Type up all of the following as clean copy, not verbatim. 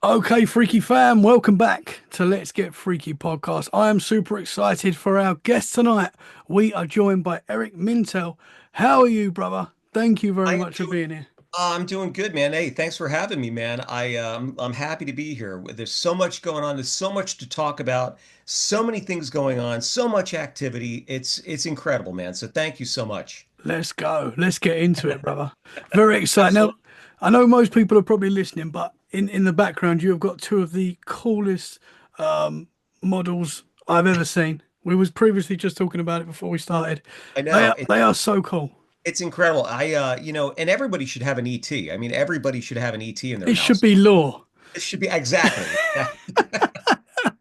Okay, Freaky fam, welcome back to Let's Get Freaky podcast. I am super excited for our guest tonight. We are joined by Eric Mintel. How are you, brother? Thank you very I am much for doing being here. I'm doing good, man. Hey, thanks for having me, man. I'm happy to be here. There's so much going on. There's so much to talk about. So many things going on. So much activity. It's incredible, man. So thank you so much. Let's go. Let's get into it, brother. Very excited. Now, Absolutely. I know most people are probably listening, but in the background, you have got two of the coolest um, models I've ever seen. We was previously just talking about it before we started. I They know. are, they are so cool. It's incredible. And everybody should have an ET. I mean, everybody should have an ET in their It should house. be law. It should be exactly.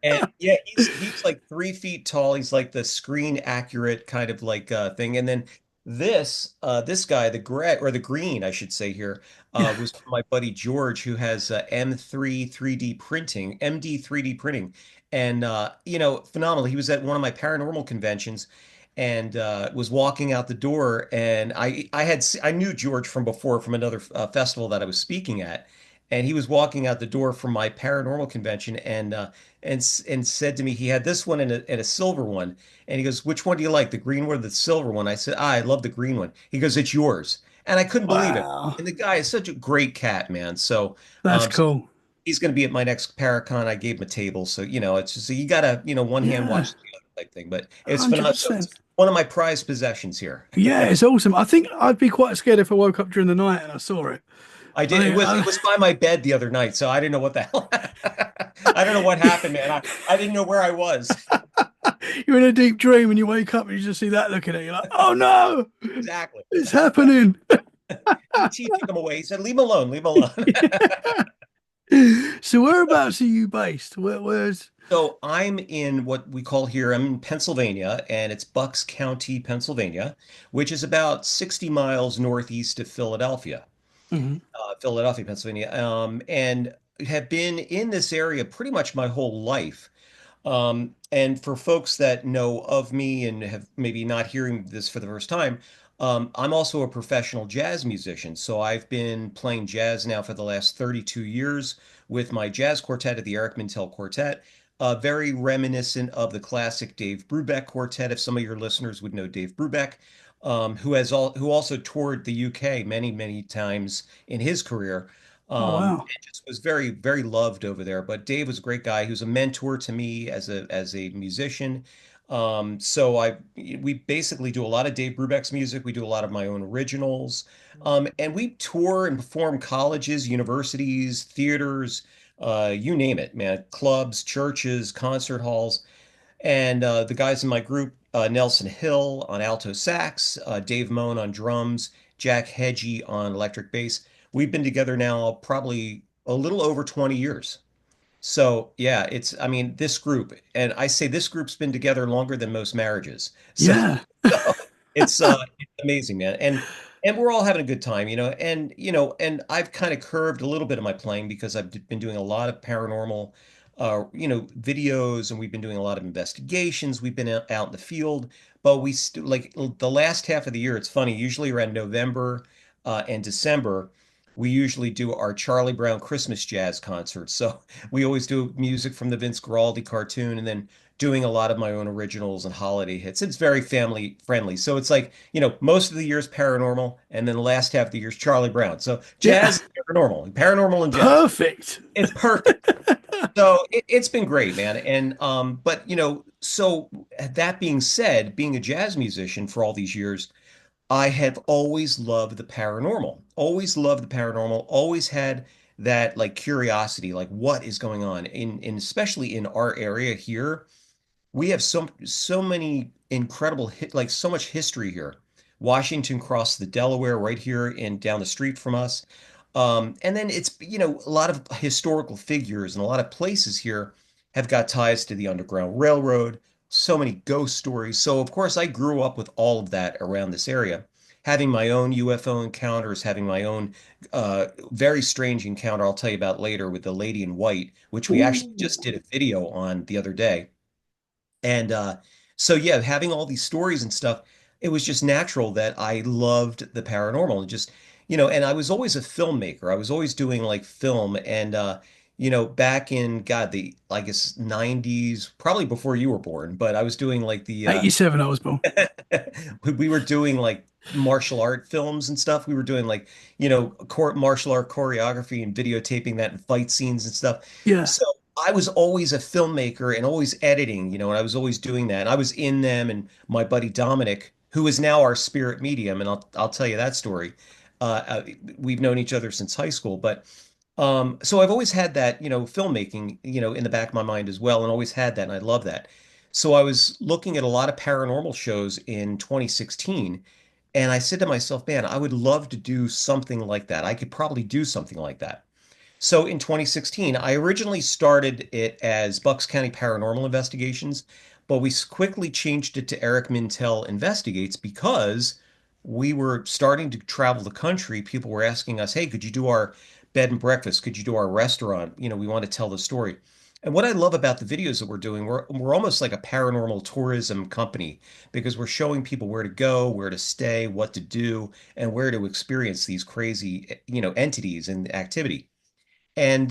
And yeah, he's like 3 feet tall. He's like the screen accurate kind of like thing. And then this guy, the gray or the green, I should say here, Yeah. was from my buddy George, who has M3 3D printing, MD 3D printing, and phenomenal. He was at one of my paranormal conventions. And was walking out the door, and I knew George from before from another festival that I was speaking at, and he was walking out the door from my paranormal convention, and said to me he had this one and a silver one, and he goes, "Which one do you like, the green one or the silver one?" I said, "I love the green one." He goes, "It's yours," and I couldn't believe it. Wow. And the guy is such a great cat, man. So, That's so cool. he's going to be at my next Paracon. I gave him a table, so it's just you gotta one hand Yeah. wash the other type thing. But it's phenomenal. So it's 100%. one of my prized possessions here. Yeah, it's awesome. I think I'd be quite scared if I woke up during the night and I saw it. I did. It I, was it I was by my bed the other night, so I didn't know what the hell. I don't know what happened, man. I didn't know where I was. you're in a deep dream and you wake up and you just see that looking at you like, oh no, Exactly. it's happening. ET took him away. He said, "Leave him alone. Leave him alone." So whereabouts are you based? Where's So I'm in what we call here, I'm in Pennsylvania, and it's Bucks County, Pennsylvania, which is about 60 miles northeast of Philadelphia, Mhm. Philadelphia, Pennsylvania, and have been in this area pretty much my whole life. And for folks that know of me and have maybe not hearing this for the first time, I'm also a professional jazz musician. So I've been playing jazz now for the last 32 years with my jazz quartet at the Eric Mintel Quartet. Very reminiscent of the classic Dave Brubeck Quartet, if some of your listeners would know Dave Brubeck, who also toured the UK many, many times in his career. Oh wow. And just was very, very loved over there. But Dave was a great guy. He was a mentor to me as a musician. We basically do a lot of Dave Brubeck's music. We do a lot of my own originals. And we tour and perform colleges, universities, theaters, you name it, man, clubs, churches, concert halls. And the guys in my group, Nelson Hill on alto sax, Dave Moan on drums, Jack Hedgie on electric bass. We've been together now probably a little over 20 years. So yeah, I mean, this group, and I say this group's been together longer than most marriages. So, Yeah. so it's amazing, man. And we're all having a good time, and I've kind of curved a little bit of my playing because I've been doing a lot of paranormal videos, and we've been doing a lot of investigations. We've been out in the field, but we st like the last half of the year, it's funny, usually around November and December, we usually do our Charlie Brown Christmas jazz concerts. So we always do music from the Vince Guaraldi cartoon and then doing a lot of my own originals and holiday hits. It's very family friendly. So it's like, most of the year's paranormal and then the last half of the year's Charlie Brown. So Yeah. jazz, paranormal and jazz. Perfect. It's perfect. So it's been great, man. And but so that being said, being a jazz musician for all these years, I have always loved the paranormal. Always loved the paranormal. Always had that like curiosity, like what is going on in especially in our area here. We have so many incredible like so much history here. Washington crossed the Delaware right here and down the street from us. And then it's, a lot of historical figures and a lot of places here have got ties to the Underground Railroad, so many ghost stories. So, of course, I grew up with all of that around this area, having my own UFO encounters, having my own very strange encounter I'll tell you about later with the Lady in White, which we actually Ooh. just did a video on the other day. And so, yeah, having all these stories and stuff, it was just natural that I loved the paranormal and just, and I was always a filmmaker. I was always doing like film. And, back in God, the I guess 90s, probably before you were born, but I was doing like the 87 I was born. we were doing like martial art films and stuff. We were doing like, court martial art choreography and videotaping that and fight scenes and stuff. Yeah. So I was always a filmmaker and always editing, and I was always doing that. And I was in them, and my buddy Dominic, who is now our spirit medium, and I'll tell you that story. We've known each other since high school, but so I've always had that, filmmaking, in the back of my mind as well, and always had that, and I love that. So I was looking at a lot of paranormal shows in 2016, and I said to myself, man, I would love to do something like that. I could probably do something like that. So in 2016, I originally started it as Bucks County Paranormal Investigations, but we quickly changed it to Eric Mintel Investigates because we were starting to travel the country. People were asking us, hey, could you do our bed and breakfast? Could you do our restaurant? We want to tell the story. And what I love about the videos that we're doing, we're almost like a paranormal tourism company because we're showing people where to go, where to stay, what to do, and where to experience these crazy, entities and activity. And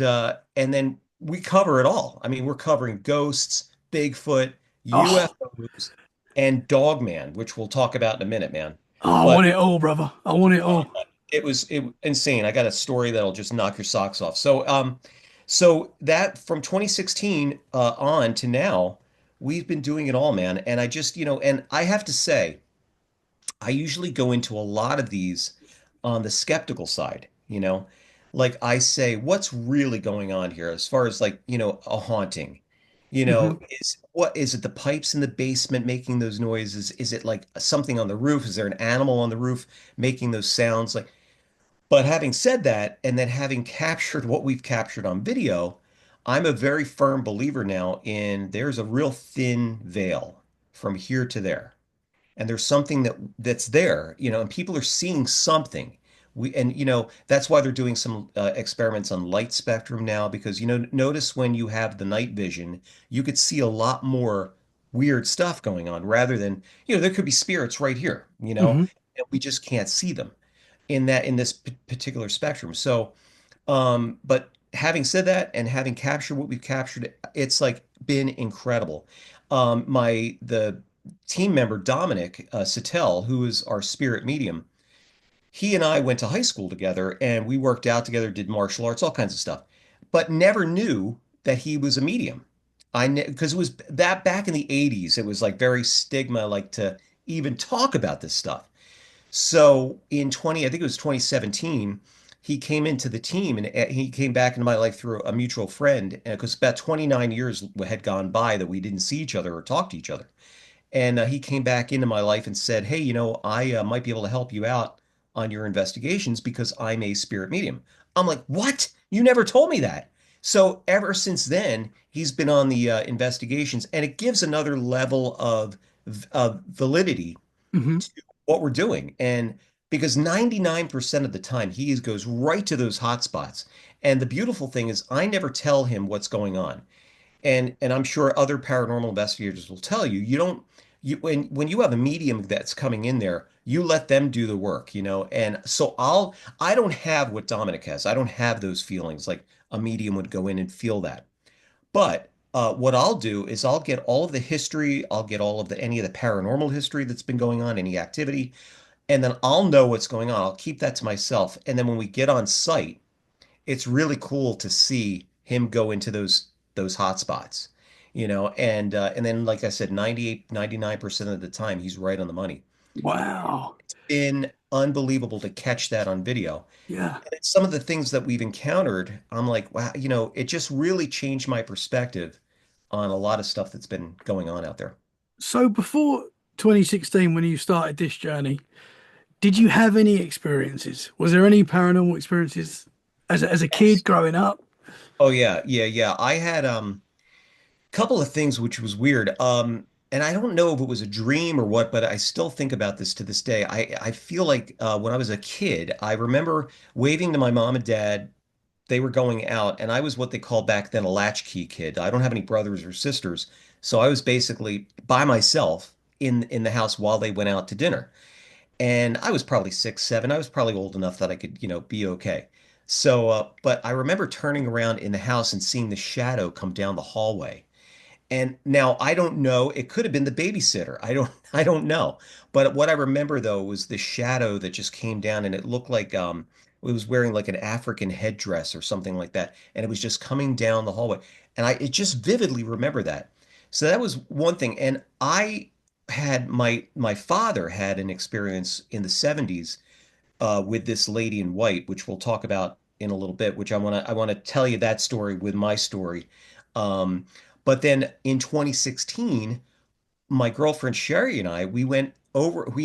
then we cover it all. I mean, we're covering ghosts, Bigfoot, Oh, UFOs, and Dogman, which we'll talk about in a minute, man. I But want it all, brother. I want it uh, all. it insane. I got a story that'll just knock your socks off. So that from 2016 on to now, we've been doing it all, man. And I just, and I have to say, I usually go into a lot of these on the skeptical side, like I say, what's really going on here as far as like, a haunting? Hmm. Is it the pipes in the basement making those noises? Is it like something on the roof? Is there an animal on the roof making those sounds? Like, but having said that, and then having captured what we've captured on video, I'm a very firm believer now in there's a real thin veil from here to there, and there's something that's there, and people are seeing something. And that's why they're doing some experiments on light spectrum now, because notice when you have the night vision, you could see a lot more weird stuff going on rather than, there could be spirits right here, Hmm. and we just can't see them in this particular spectrum. So but having said that, and having captured what we've captured, it's like been incredible. The team member Dominic Sattel, who is our spirit medium, he and I went to high school together, and we worked out together, did martial arts, all kinds of stuff, but never knew that he was a medium. Because it was that back in the 80s, it was like very stigma, like to even talk about this stuff. So I think it was 2017, he came into the team, and he came back into my life through a mutual friend because about 29 years had gone by that we didn't see each other or talk to each other. And he came back into my life and said, hey, I might be able to help you out on your investigations because I'm a spirit medium. I'm like, what? You never told me that. So ever since then, he's been on the investigations, and it gives another level of validity Hmm. to what we're doing. And because 99% of the time he goes right to those hot spots. And the beautiful thing is I never tell him what's going on. And I'm sure other paranormal investigators will tell you, you don't you when you have a medium that's coming in there, you let them do the work, And so I don't have what Dominic has. I don't have those feelings like a medium would go in and feel that. But what I'll do is I'll get all of the history, I'll get all of the any of the paranormal history that's been going on, any activity, and then I'll know what's going on. I'll keep that to myself. And then when we get on site, it's really cool to see him go into those hot spots, and then like I said, 98, 99% of the time he's right on the money. Wow. It's been unbelievable to catch that on video. Yeah. And it's some of the things that we've encountered, I'm like, wow, it just really changed my perspective on a lot of stuff that's been going on out there. So before 2016, when you started this journey, did you have any experiences? Was there any paranormal experiences as a kid Yes. growing up? Oh yeah, yeah, yeah. I had couple of things which was weird. And I don't know if it was a dream or what, but I still think about this to this day. I feel like when I was a kid, I remember waving to my mom and dad. They were going out, and I was what they called back then a latchkey kid. I don't have any brothers or sisters, so I was basically by myself in the house while they went out to dinner. And I was probably 6, 7. I was probably old enough that I could, be okay. So, but I remember turning around in the house and seeing the shadow come down the hallway. And now I don't know, it could have been the babysitter. I don't know. But what I remember though was the shadow that just came down and it looked like it was wearing like an African headdress or something like that. And it was just coming down the hallway. And I it just vividly remember that. So that was one thing. And I had my father had an experience in the 70s with this lady in white, which we'll talk about in a little bit, which I want to tell you that story with my story. Um, but then in 2016, my girlfriend Sherry and I, we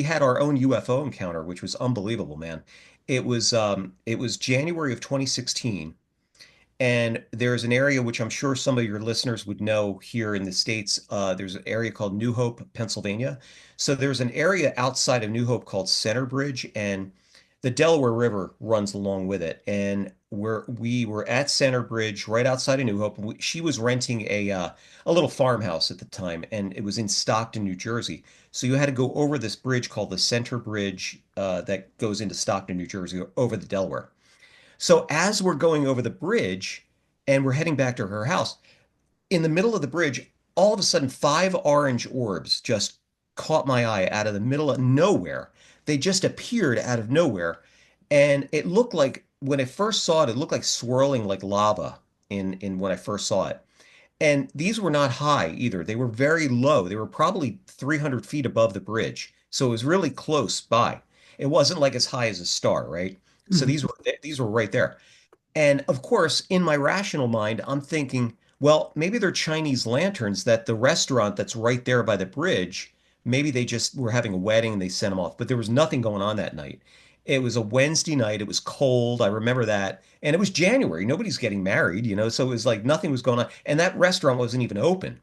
had our own UFO encounter, which was unbelievable, man. It was January of 2016. And there's an area which I'm sure some of your listeners would know here in the States. There's an area called New Hope, Pennsylvania. So there's an area outside of New Hope called Center Bridge, and the Delaware River runs along with it. And we were at Center Bridge, right outside of New Hope. She was renting a little farmhouse at the time, and it was in Stockton, New Jersey. So you had to go over this bridge called the Center Bridge that goes into Stockton, New Jersey, over the Delaware. So as we're going over the bridge and we're heading back to her house, in the middle of the bridge, all of a sudden, five orange orbs just caught my eye out of the middle of nowhere. They just appeared out of nowhere. And it looked like, when I first saw it, it looked like swirling like lava in when I first saw it. And these were not high either. They were very low. They were probably 300 feet above the bridge. So it was really close by. It wasn't like as high as a star, right? So Mhm. these were right there. And of course, in my rational mind, I'm thinking, well, maybe they're Chinese lanterns that the restaurant that's right there by the bridge, maybe they just were having a wedding and they sent them off. But there was nothing going on that night. It was a Wednesday night. It was cold. I remember that. And it was January. Nobody's getting married, so it was like nothing was going on. And that restaurant wasn't even open.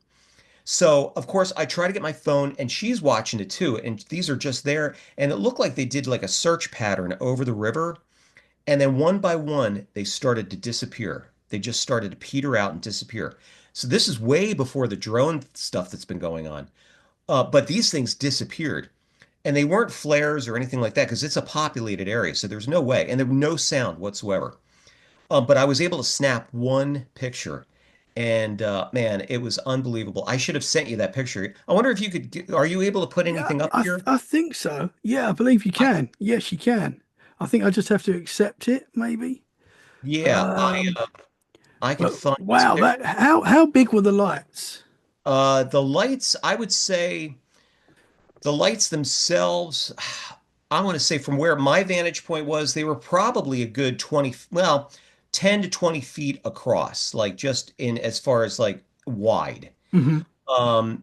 So, of course, I try to get my phone and she's watching it too. And these are just there. And it looked like they did like a search pattern over the river. And then one by one, they started to disappear. They just started to peter out and disappear. So this is way before the drone stuff that's been going on. But these things disappeared. And they weren't flares or anything like that because it's a populated area. So there's no way. And there was no sound whatsoever. But I was able to snap one picture. And man, it was unbelievable. I should have sent you that picture. I wonder if you could are you able to put Yeah, anything up here? I think so. Yeah, I believe you I, can. Yes, you can. I think I just have to accept it, maybe. yeah, Um, I can but find this wow, picture. that how big were the lights? The lights, I would say the lights themselves, I want to say from where my vantage point was, they were probably a good 20, well, 10 to 20 feet across, like just in as far as like wide. Hmm.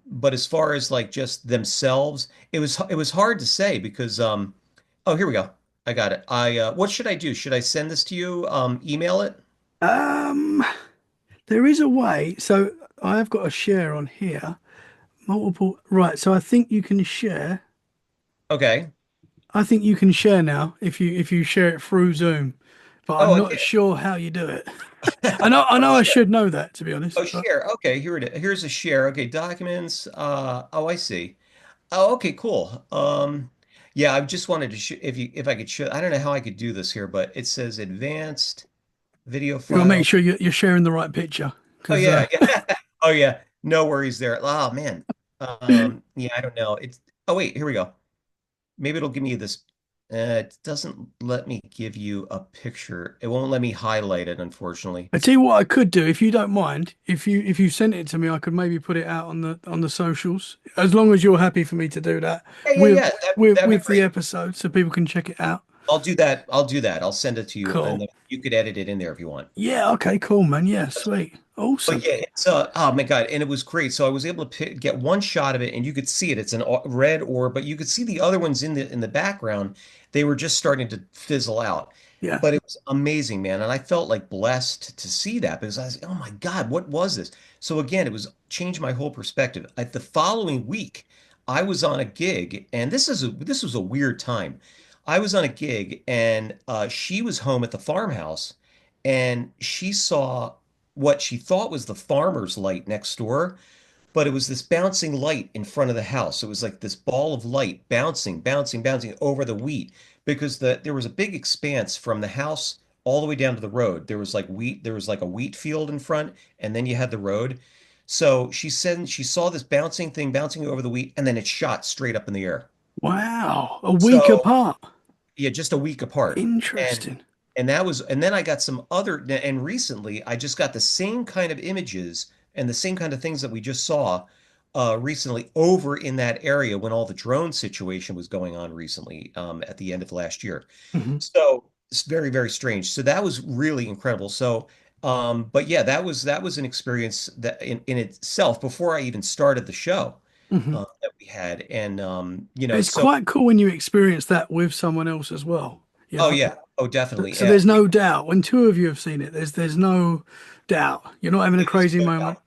But as far as like just themselves, it was hard to say because oh, here we go. I got it. What should I do? Should I send this to you? Email it? Um, there is a way. So I have got a share on here. Multiple. Right. So I think you can share. Okay. I think you can share now if you share it through Zoom, but Oh, I'm I not can. sure how you do it. I know I should know that to be honest, Oh, but share. Okay, here it is. Here's a share. Okay, documents. Oh, I see. Oh, okay, cool. Yeah, I just wanted to sh if I could show. I don't know how I could do this here, but it says advanced video you gotta make file. sure you're sharing the right picture Oh because yeah, yeah. Oh yeah. No worries there. Oh man. Yeah, I don't know. It's. Oh wait, here we go. Maybe it'll give me this. It doesn't let me give you a picture. It won't let me highlight it, unfortunately. I tell you what I could do if you don't mind. If you sent it to me, I could maybe put it out on the socials as long as you're happy for me to do that Yeah, yeah, with yeah. That'd be with the great. episode so people can check it out. I'll do that. I'll do that. I'll send it to you, and Cool. then you could edit it in there if you want. Yeah, okay, cool, man. Yeah, sweet. But Awesome. yeah, it's oh my God, and it was great. So I was able to get one shot of it, and you could see it. It's an red orb, but you could see the other ones in the background. They were just starting to fizzle out. Yeah. But it was amazing, man, and I felt like blessed to see that because I was, oh my God, what was this? So again, it was changed my whole perspective. The following week, I was on a gig, and this was a weird time. I was on a gig, and she was home at the farmhouse, and she saw what she thought was the farmer's light next door, but it was this bouncing light in front of the house. It was like this ball of light bouncing, bouncing, bouncing over the wheat because there was a big expanse from the house all the way down to the road. There was like wheat, there was like a wheat field in front, and then you had the road. So she said she saw this bouncing thing bouncing over the wheat, and then it shot straight up in the air. Wow. A week So apart. yeah, just a week apart. And Interesting. and then I got some other, and recently I just got the same kind of images and the same kind of things that we just saw recently over in that area when all the drone situation was going on recently at the end of last year. Hmm. So it's very, very strange. So that was really incredible. So but yeah, that was an experience that in itself before I even started the show Hmm. that we had. And It's so quite cool when you experience that with someone else as well. You oh know, yeah, oh definitely. so there's no doubt when two of you have seen it. There's no doubt. You're not having a There's crazy no moment. doubt.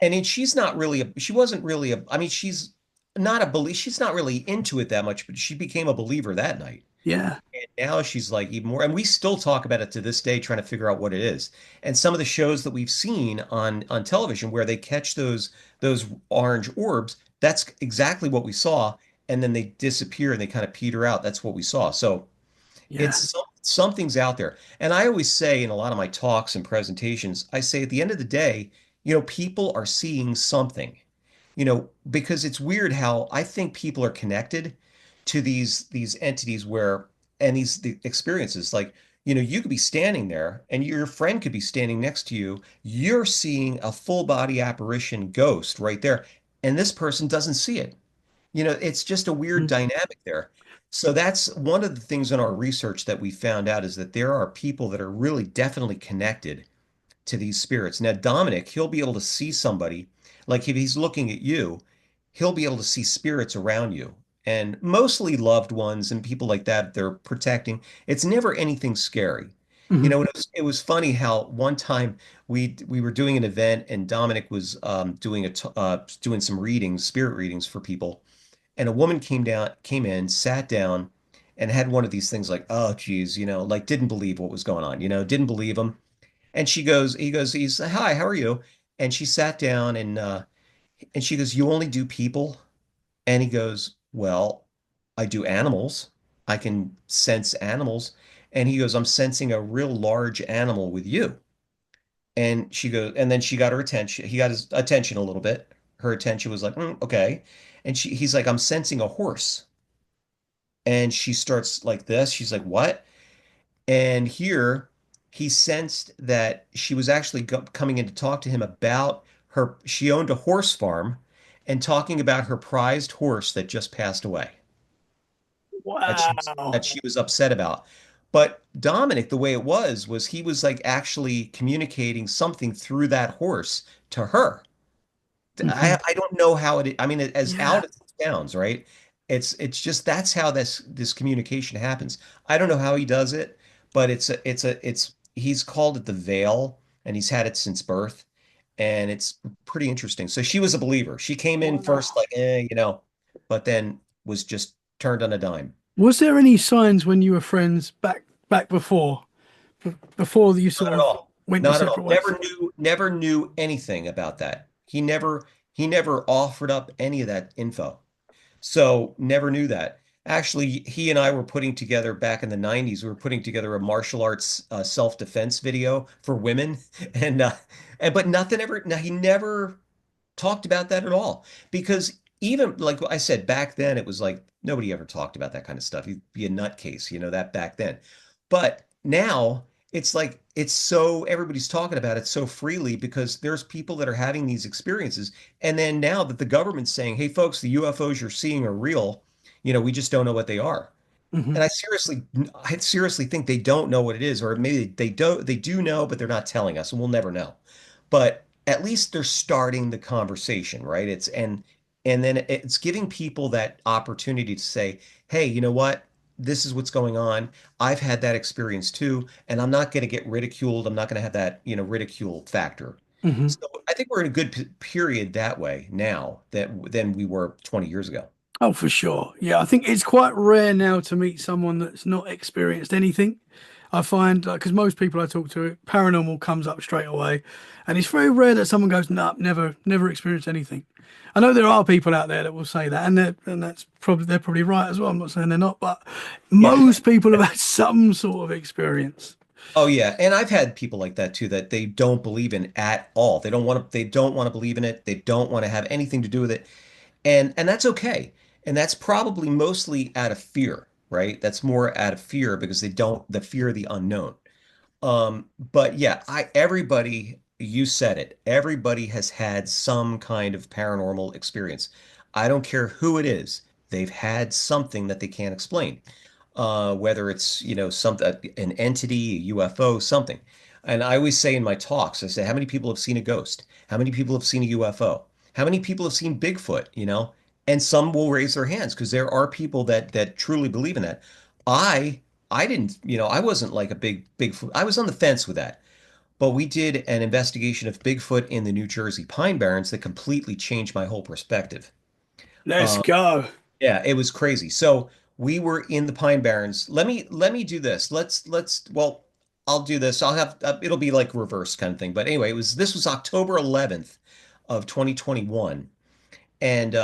And she's not really she wasn't really I mean, she's not really into it that much, but she became a believer that night. Yeah. And now she's like even more, and we still talk about it to this day, trying to figure out what it is. And some of the shows that we've seen on television where they catch those orange orbs, that's exactly what we saw, and then they disappear and they kind of peter out. That's what we saw. So Yeah. something's out there. And I always say in a lot of my talks and presentations, I say at the end of the day, people are seeing something. Because it's weird how I think people are connected to these entities where and these the experiences like you could be standing there and your friend could be standing next to you. You're seeing a full body apparition ghost right there, and this person doesn't see it. It's just a weird Mm. dynamic there. So that's one of the things in our research that we found out is that there are people that are really definitely connected to these spirits. Now, Dominic, he'll be able to see somebody, like if he's looking at you, he'll be able to see spirits around you and mostly loved ones and people like that they're protecting. It's never anything scary. Hmm. It was funny how one time we were doing an event and Dominic was doing some readings, spirit readings for people, and a woman came in, sat down, and had one of these things like, oh, geez, like didn't believe what was going on, didn't believe him. And he's, hi, how are you? And she sat down and she goes, you only do people? And he goes, well, I do animals. I can sense animals. And he goes, I'm sensing a real large animal with you. And she goes, and then she got her attention. He got his attention a little bit. Her attention was like, okay. And he's like, I'm sensing a horse. And she starts like this. She's like, what? And here he sensed that she was actually coming in to talk to him about she owned a horse farm and talking about her prized horse that just passed away, that Wow. she was upset about. But Dominic, the way it was he was like actually communicating something through that horse to her. Hmm. I don't know how I mean, as Yeah. out as it sounds, right? It's just that's how this communication happens. I don't know how he does it, but it's he's called it the veil, and he's had it since birth, and it's pretty interesting. So she was a believer. She came in first Wow. like, but then was just turned on a dime. Was there any signs when you were friends back before you Not sort at of all. went your Not at all. separate ways? Never knew anything about that. He never offered up any of that info. So never knew that. Actually, he and I were putting together back in the 90s, we were putting together a martial arts self-defense video for women. And but nothing ever, no, he never talked about that at all. Because even like I said, back then it was like nobody ever talked about that kind of stuff. You'd be a nutcase, that back then. But now it's like it's so everybody's talking about it so freely because there's people that are having these experiences. And then now that the government's saying, hey folks, the UFOs you're seeing are real, we just don't know what they are. Hmm. And I seriously think they don't know what it is, or maybe they do know, but they're not telling us, and we'll never know. But at least they're starting the conversation, right? And then it's giving people that opportunity to say, hey, you know what? This is what's going on. I've had that experience too, and I'm not going to get ridiculed. I'm not going to have that, ridicule factor. Hmm. So I think we're in a good period that way now than we were 20 years ago. Oh, for sure. Yeah, I think it's quite rare now to meet someone that's not experienced anything. I find, like, because most people I talk to, paranormal comes up straight away, and it's very rare that someone goes, "Nah, never experienced anything." I know there are people out there that will say that, and that's they're probably right as well. I'm not saying they're not, but Yeah. most people have had some sort of experience. Oh yeah, and I've had people like that too that they don't believe in at all. They don't want to believe in it. They don't want to have anything to do with it. And that's okay. And that's probably mostly out of fear, right? That's more out of fear because they don't the fear of the unknown. But yeah, I everybody, you said it. Everybody has had some kind of paranormal experience. I don't care who it is. They've had something that they can't explain. Whether it's, an entity, a UFO, something. And I always say in my talks, I say, how many people have seen a ghost? How many people have seen a UFO? How many people have seen Bigfoot, And some will raise their hands because there are people that truly believe in that. I I didn't, I wasn't like a big Bigfoot. I was on the fence with that. But we did an investigation of Bigfoot in the New Jersey Pine Barrens that completely changed my whole perspective. Let's Um, go. yeah, it was crazy. So we were in the Pine Barrens. Let me do this. Well, I'll do this. I'll have it'll be like reverse kind of thing. But anyway, this was October 11th of 2021, and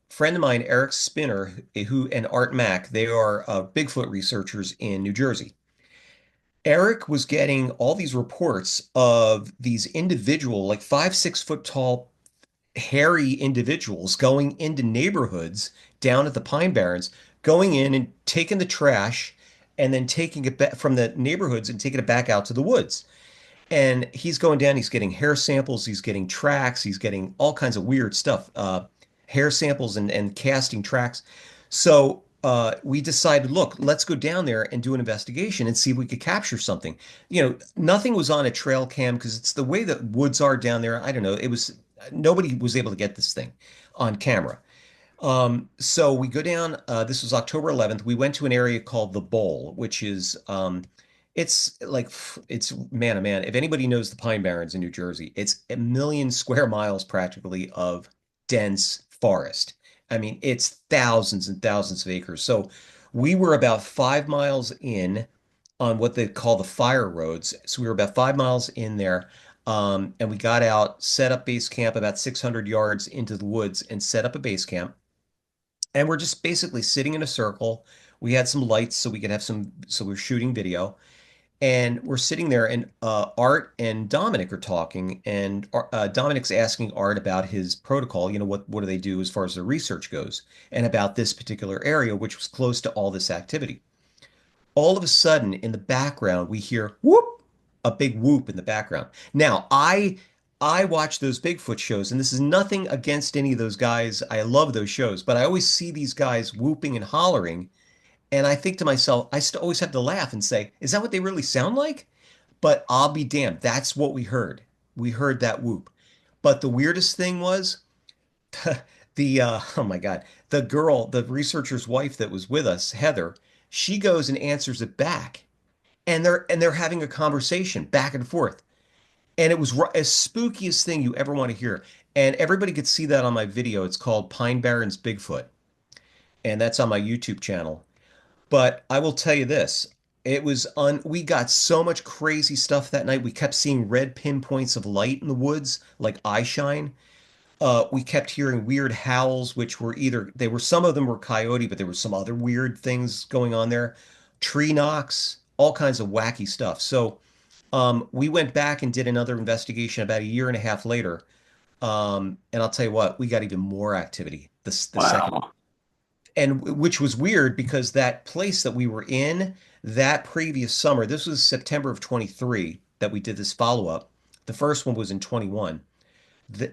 friend of mine, Eric Spinner, who and Art Mack, they are Bigfoot researchers in New Jersey. Eric was getting all these reports of these individual, like 5, 6 foot tall, hairy individuals going into neighborhoods down at the Pine Barrens, going in and taking the trash and then taking it back from the neighborhoods and taking it back out to the woods. And he's going down, he's getting hair samples, he's getting tracks, he's getting all kinds of weird stuff, hair samples and casting tracks. So we decided, look, let's go down there and do an investigation and see if we could capture something. Nothing was on a trail cam because it's the way that woods are down there. I don't know. It was nobody was able to get this thing on camera. So we go down, this was October 11th. We went to an area called the Bowl, which is, it's like, it's man, oh man, if anybody knows the Pine Barrens in New Jersey, it's a million square miles practically of dense forest. I mean, it's thousands and thousands of acres. So we were about 5 miles in on what they call the fire roads. So we were about 5 miles in there. And we got out, set up base camp about 600 yards into the woods and set up a base camp. And we're just basically sitting in a circle. We had some lights so we could have so we're shooting video. And we're sitting there, and Art and Dominic are talking, and Dominic's asking Art about his protocol. What do they do as far as the research goes, and about this particular area, which was close to all this activity. All of a sudden, in the background, we hear whoop, a big whoop in the background. Now, I watch those Bigfoot shows, and this is nothing against any of those guys. I love those shows, but I always see these guys whooping and hollering, and I think to myself, always have to laugh and say, is that what they really sound like? But I'll be damned. That's what we heard. We heard that whoop. But the weirdest thing was oh my God, the researcher's wife that was with us, Heather, she goes and answers it back. And they're having a conversation back and forth. And it was as spookiest thing you ever want to hear. And everybody could see that on my video. It's called Pine Barrens Bigfoot. And that's on my YouTube channel. But I will tell you this, we got so much crazy stuff that night. We kept seeing red pinpoints of light in the woods, like eye shine. We kept hearing weird howls, which were some of them were coyote, but there were some other weird things going on there. Tree knocks, all kinds of wacky stuff. So we went back and did another investigation about a year and a half later. And I'll tell you what, we got even more activity the second, Wow. and which was weird because that place that we were in that previous summer, this was September of 23 that we did this follow-up. The first one was in 21.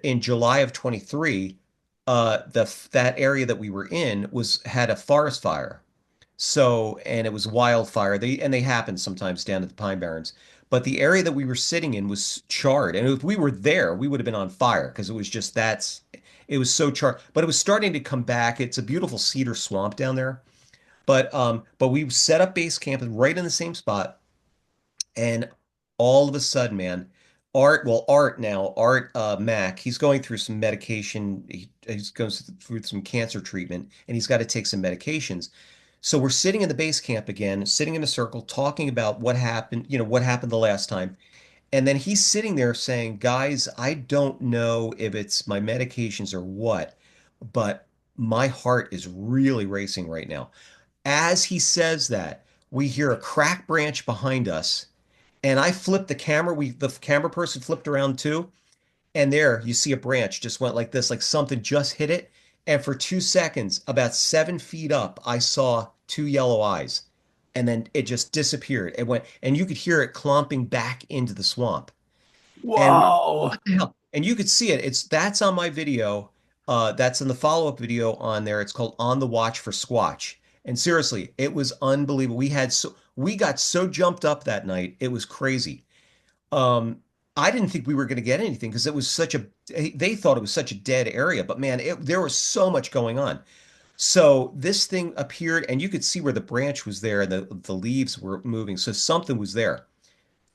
In July of 23, that area that we were in had a forest fire. So, and it was wildfire. They happen sometimes down at the Pine Barrens. But the area that we were sitting in was charred. And if we were there, we would have been on fire because it was so charred. But it was starting to come back. It's a beautiful cedar swamp down there. But we set up base camp right in the same spot. And all of a sudden, man, Art Mac, he's going through some medication. He's going through some cancer treatment, and he's got to take some medications. So we're sitting in the base camp again, sitting in a circle, talking about what happened the last time. And then he's sitting there saying, guys, I don't know if it's my medications or what, but my heart is really racing right now. As he says that, we hear a crack branch behind us, And I flipped the camera. The camera person flipped around too. And there you see a branch just went like this, like something just hit it. And for 2 seconds, about 7 feet up, I saw two yellow eyes. And then it just disappeared. It went, and you could hear it clomping back into the swamp. And we, Whoa. what the hell? And you could see it. That's on my video. That's in the follow-up video on there. It's called On the Watch for Squatch. And seriously, it was unbelievable. We got so jumped up that night. It was crazy. Um, I didn't think we were going to get anything because it was such a they thought it was such a dead area, but man, there was so much going on. So this thing appeared, and you could see where the branch was there, and the leaves were moving. So something was there.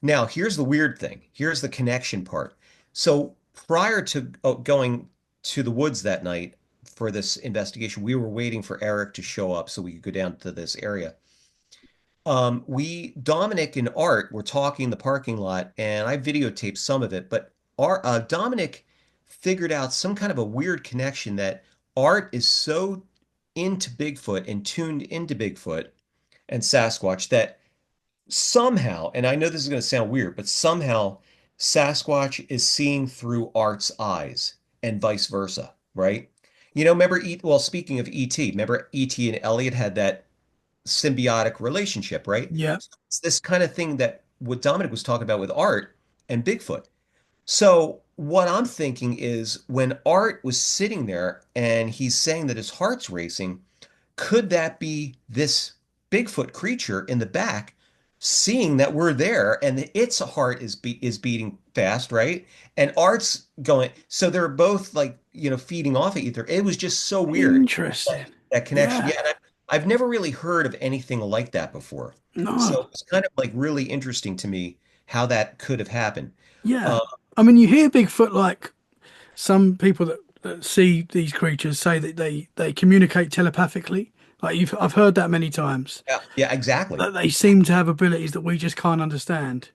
Now, here's the weird thing. Here's the connection part. So prior to going to the woods that night for this investigation, we were waiting for Eric to show up so we could go down to this area. Dominic and Art were talking in the parking lot, and I videotaped some of it, but Dominic figured out some kind of a weird connection that Art is so into Bigfoot and tuned into Bigfoot and Sasquatch that somehow, and I know this is going to sound weird, but somehow Sasquatch is seeing through Art's eyes and vice versa, right? Remember, well, speaking of E.T., remember E.T. and Elliot had that symbiotic relationship, right? Yeah. So it's this kind of thing that what Dominic was talking about with Art and Bigfoot. So what I'm thinking is when Art was sitting there and he's saying that his heart's racing, could that be this Bigfoot creature in the back seeing that we're there and its heart is beating fast, right? And Art's going, so they're both like, feeding off of each other. It was just so weird, Interesting. that connection. Yeah. Yeah, and I've never really heard of anything like that before. So No. it's kind of like really interesting to me how that could have happened. Yeah. Uh, I mean, you hear Bigfoot like some people that see these creatures say that they communicate telepathically. I've heard that many times. yeah, yeah, exactly. That they seem to have abilities that we just can't understand.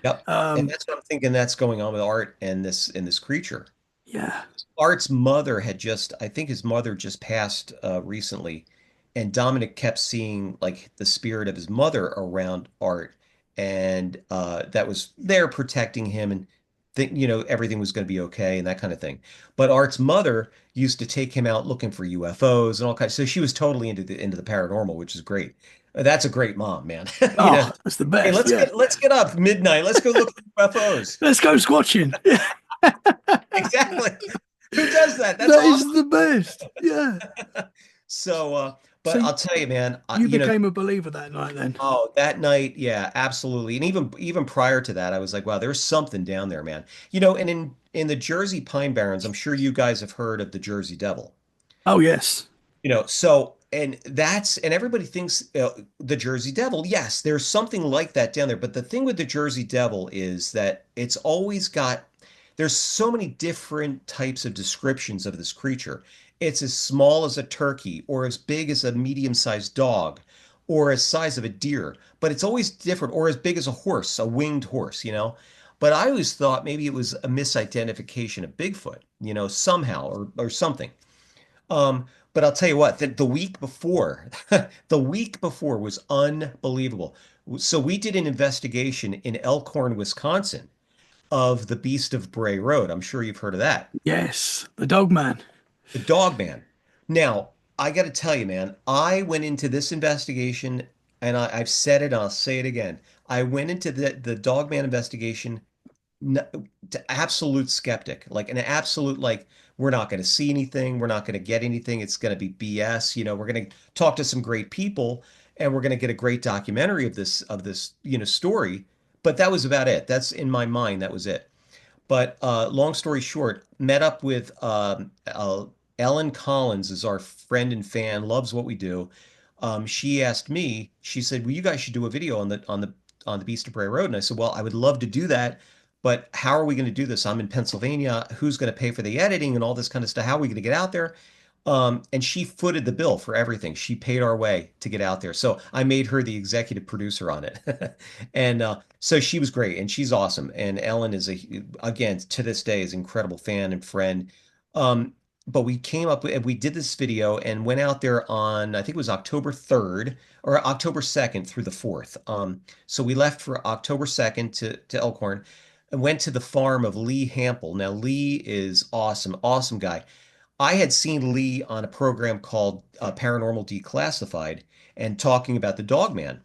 Yep. And Um, that's what I'm thinking that's going on with Art and this creature. yeah. Art's mother I think his mother just passed recently, and Dominic kept seeing like the spirit of his mother around Art, and that was there protecting him and think everything was going to be okay and that kind of thing. But Art's mother used to take him out looking for UFOs and all kinds. So she was totally into the paranormal, which is great. That's a great mom, man. Oh, that's the Hey, best. let's Yeah. get up midnight. Let's go look for UFOs. Let's go squatching. Exactly. Who does that? That's That is awesome. the best. Yeah. So, So but I'll tell you, man, you became a believer that night then? oh, that night, yeah, absolutely. And even prior to that, I was like, wow, there's something down there, man. And in the Jersey Pine Barrens, I'm sure you guys have heard of the Jersey Devil. Oh, yes. So and everybody thinks the Jersey Devil. Yes, there's something like that down there. But the thing with the Jersey Devil is that there's so many different types of descriptions of this creature. It's as small as a turkey, or as big as a medium-sized dog, or as size of a deer. But it's always different, or as big as a horse, a winged horse. But I always thought maybe it was a misidentification of Bigfoot, somehow or something. But I'll tell you what, the week before, the week before was unbelievable. So we did an investigation in Elkhorn, Wisconsin, of the Beast of Bray Road. I'm sure you've heard of that. Yes. The Dogman. The Dogman. Now, I got to tell you, man, I went into this investigation, and I've said it, and I'll say it again. I went into the Dogman investigation to absolute skeptic, like an absolute like we're not going to see anything, we're not going to get anything, it's going to be BS. We're going to talk to some great people, and we're going to get a great documentary of this story. But that was about it. That's in my mind, that was it. But long story short, met up with Ellen Collins is our friend and fan, loves what we do. She asked me, she said, "Well, you guys should do a video on the Beast of Bray Road." And I said, "Well, I would love to do that, but how are we going to do this? I'm in Pennsylvania. Who's going to pay for the editing and all this kind of stuff? How are we going to get out there?" And she footed the bill for everything. She paid our way to get out there. So I made her the executive producer on it. And so she was great and she's awesome. And Ellen is again, to this day, is an incredible fan and friend. Um, but we came up and we did this video and went out there on, I think it was October 3rd or October 2nd through the 4th. So we left for October 2nd to Elkhorn and went to the farm of Lee Hample. Now, Lee is awesome, awesome guy. I had seen Lee on a program called Paranormal Declassified and talking about the Dogman.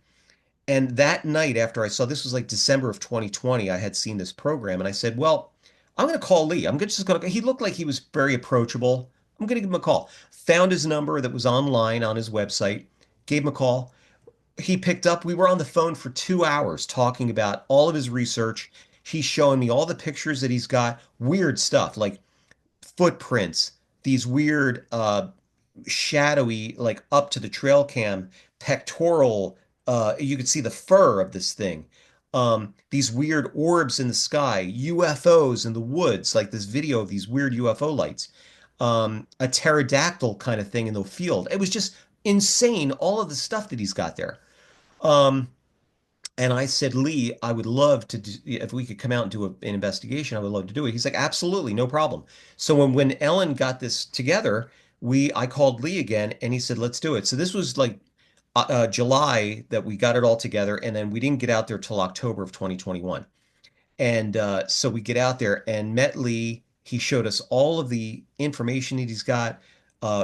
And that night after I saw this was like December of 2020, I had seen this program and I said, well, I'm going to call Lee. Just going to, he looked like he was very approachable. I'm going to give him a call. Found his number that was online on his website, gave him a call. He picked up. We were on the phone for 2 hours talking about all of his research. He's showing me all the pictures that he's got, weird stuff like footprints, these weird shadowy, like up to the trail cam, pectoral. You could see the fur of this thing. These weird orbs in the sky, UFOs in the woods, like this video of these weird UFO lights, a pterodactyl kind of thing in the field. It was just insane, all of the stuff that he's got there. Um, and I said, Lee, I would love to do, if we could come out and do an investigation, I would love to do it. He's like, absolutely, no problem. So when Ellen got this together, I called Lee again and he said, let's do it. So this was like July that we got it all together, and then we didn't get out there till October of 2021. And so we get out there and met Lee. He showed us all of the information that he's got.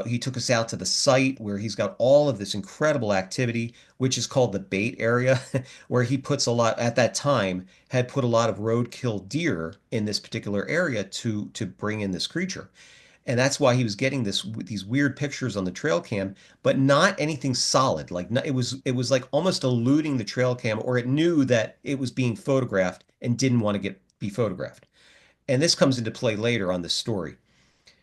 He took us out to the site where he's got all of this incredible activity, which is called the bait area, where he puts a lot, at that time, had put a lot of roadkill deer in this particular area to bring in this creature. And that's why he was getting these weird pictures on the trail cam, but not anything solid. Like it was like almost eluding the trail cam, or it knew that it was being photographed and didn't want to be photographed. And this comes into play later on this story.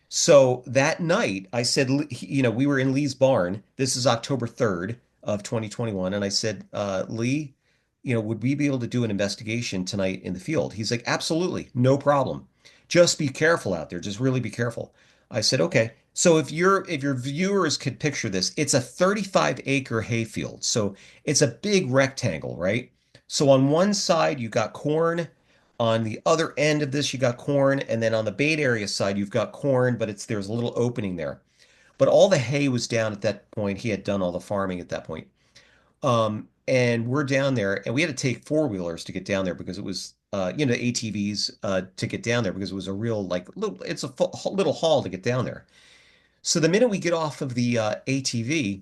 So that night, I said, we were in Lee's barn. This is October 3rd of 2021. And I said, Lee, would we be able to do an investigation tonight in the field? He's like, absolutely, no problem. Just be careful out there. Just really be careful. I said, okay. So if your viewers could picture this, it's a 35-acre hayfield. So it's a big rectangle, right? So on one side, you got corn. On the other end of this, you got corn, and then on the bait area side, you've got corn, but there's a little opening there. But all the hay was down at that point. He had done all the farming at that point. And we're down there, and we had to take four-wheelers to get down there because it was, ATVs to get down there because it was a real it's a little haul to get down there. So the minute we get off of the ATV,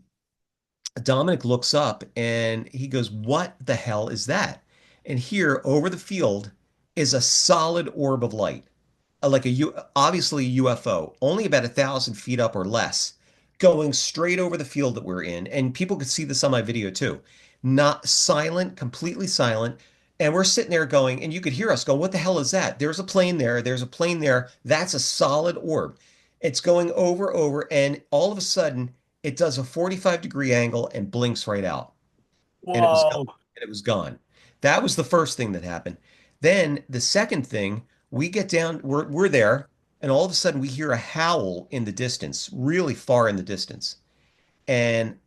Dominic looks up and he goes, "What the hell is that?" And here over the field is a solid orb of light, like obviously a UFO, only about 1,000 feet up or less, going straight over the field that we're in. And people could see this on my video too. Not silent, completely silent. And we're sitting there going, and you could hear us go, "What the hell is that? There's a plane there. There's a plane there. That's a solid orb." It's going over, and all of a sudden, it does a 45-degree angle and blinks right out. And it was gone. Whoa. And it was gone. That was the first thing that happened. Then the second thing, we get down, we're there, and all of a sudden we hear a howl in the distance, really far in the distance. And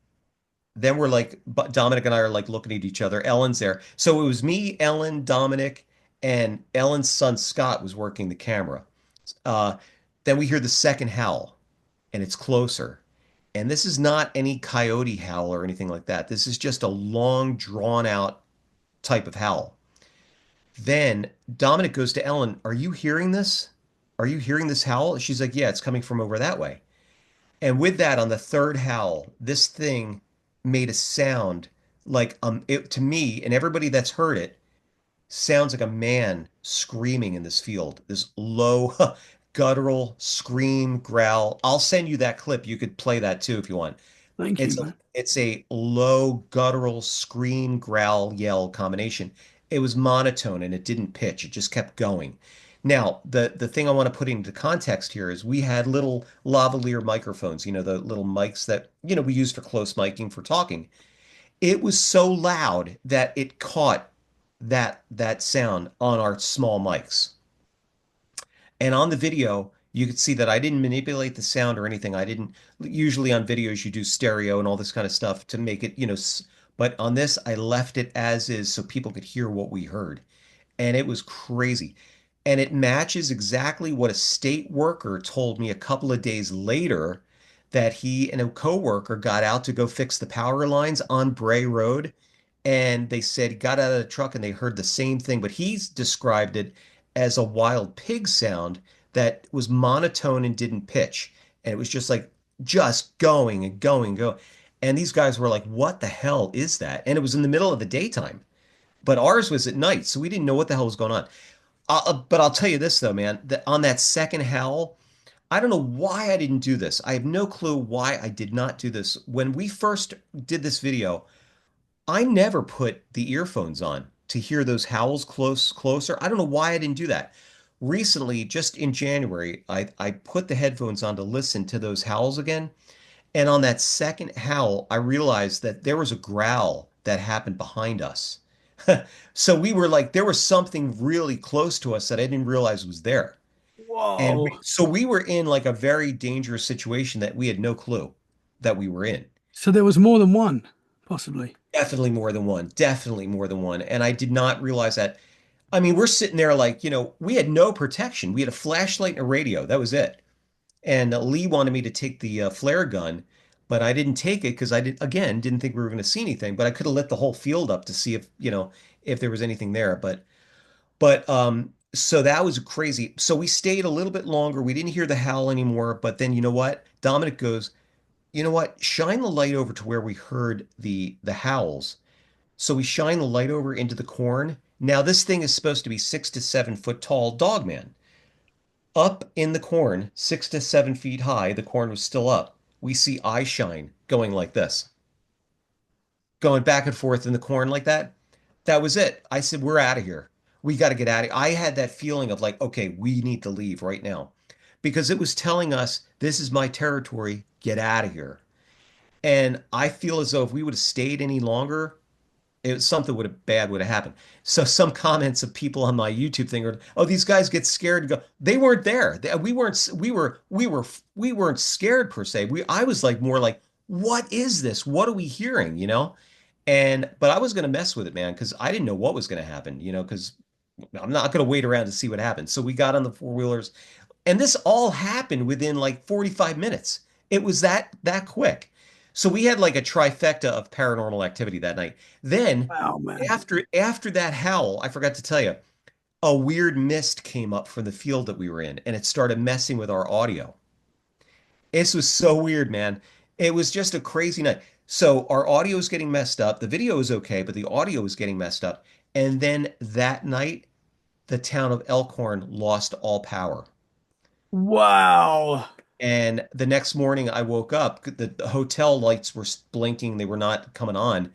then we're like, Dominic and I are like looking at each other. Ellen's there. So it was me, Ellen, Dominic, and Ellen's son Scott was working the camera. Uh, then we hear the second howl, and it's closer. And this is not any coyote howl or anything like that. This is just a long, drawn out type of howl. Then Dominic goes to Ellen, "Are you hearing this? Are you hearing this howl?" She's like, "Yeah, it's coming from over that way." And with that, on the third howl, this thing made a sound like to me and everybody that's heard it sounds like a man screaming in this field. This low, guttural scream, growl. I'll send you that clip. You could play that too if you want. Thank you, It's a man. it's a low, guttural scream, growl, yell combination. It was monotone and it didn't pitch. It just kept going. Now, the thing I want to put into context here is we had little lavalier microphones, the little mics that, we use for close miking for talking. It was so loud that it caught that sound on our small mics. And on the video, you could see that I didn't manipulate the sound or anything. I didn't, usually on videos, you do stereo and all this kind of stuff to make it, but on this, I left it as is so people could hear what we heard. And it was crazy. And it matches exactly what a state worker told me a couple of days later that he and a coworker got out to go fix the power lines on Bray Road. And they said he got out of the truck and they heard the same thing, but he's described it as a wild pig sound that was monotone and didn't pitch. And it was just like just going and going and going. And these guys were like, what the hell is that? And it was in the middle of the daytime, but ours was at night, so we didn't know what the hell was going on. But I'll tell you this though, man, that on that second howl, I don't know why I didn't do this. I have no clue why I did not do this. When we first did this video, I never put the earphones on to hear those howls closer. I don't know why I didn't do that. Recently, just in January, I put the headphones on to listen to those howls again. And on that second howl, I realized that there was a growl that happened behind us. So we were like, there was something really close to us that I didn't realize was there. And Whoa. so we were in like a very dangerous situation that we had no clue that we were in. So there was more than one, possibly. Definitely more than one, definitely more than one. And I did not realize that. I mean, we're sitting there like, we had no protection. We had a flashlight and a radio. That was it. And Lee wanted me to take the flare gun, but I didn't take it because didn't think we were going to see anything. But I could have lit the whole field up to see if there was anything there. So that was crazy. So we stayed a little bit longer. We didn't hear the howl anymore. But then you know what? Dominic goes, you know what? Shine the light over to where we heard the howls. So we shine the light over into the corn. Now this thing is supposed to be 6 to 7 foot tall, Dogman. Up in the corn, 6 to 7 feet high, the corn was still up. We see eye shine going like this, going back and forth in the corn like that. That was it. I said, we're out of here. We got to get out of here. I had that feeling of like, okay, we need to leave right now because it was telling us, this is my territory. Get out of here. And I feel as though if we would have stayed any longer, something would have happened. So some comments of people on my YouTube thing are, oh, these guys get scared and go. They weren't there. We weren't scared per se. I was like more like, what is this? What are we hearing? But I was gonna mess with it, man, because I didn't know what was gonna happen. Because I'm not gonna wait around to see what happens. So we got on the four-wheelers, and this all happened within like 45 minutes. It was that quick. So we had like a trifecta of paranormal activity that night. Then Wow, man. after that howl, I forgot to tell you, a weird mist came up from the field that we were in, and it started messing with our audio. This was so weird, man. It was just a crazy night. So our audio is getting messed up. The video is okay, but the audio is getting messed up. And then that night, the town of Elkhorn lost all power. Wow. And the next morning I woke up, the hotel lights were blinking, they were not coming on.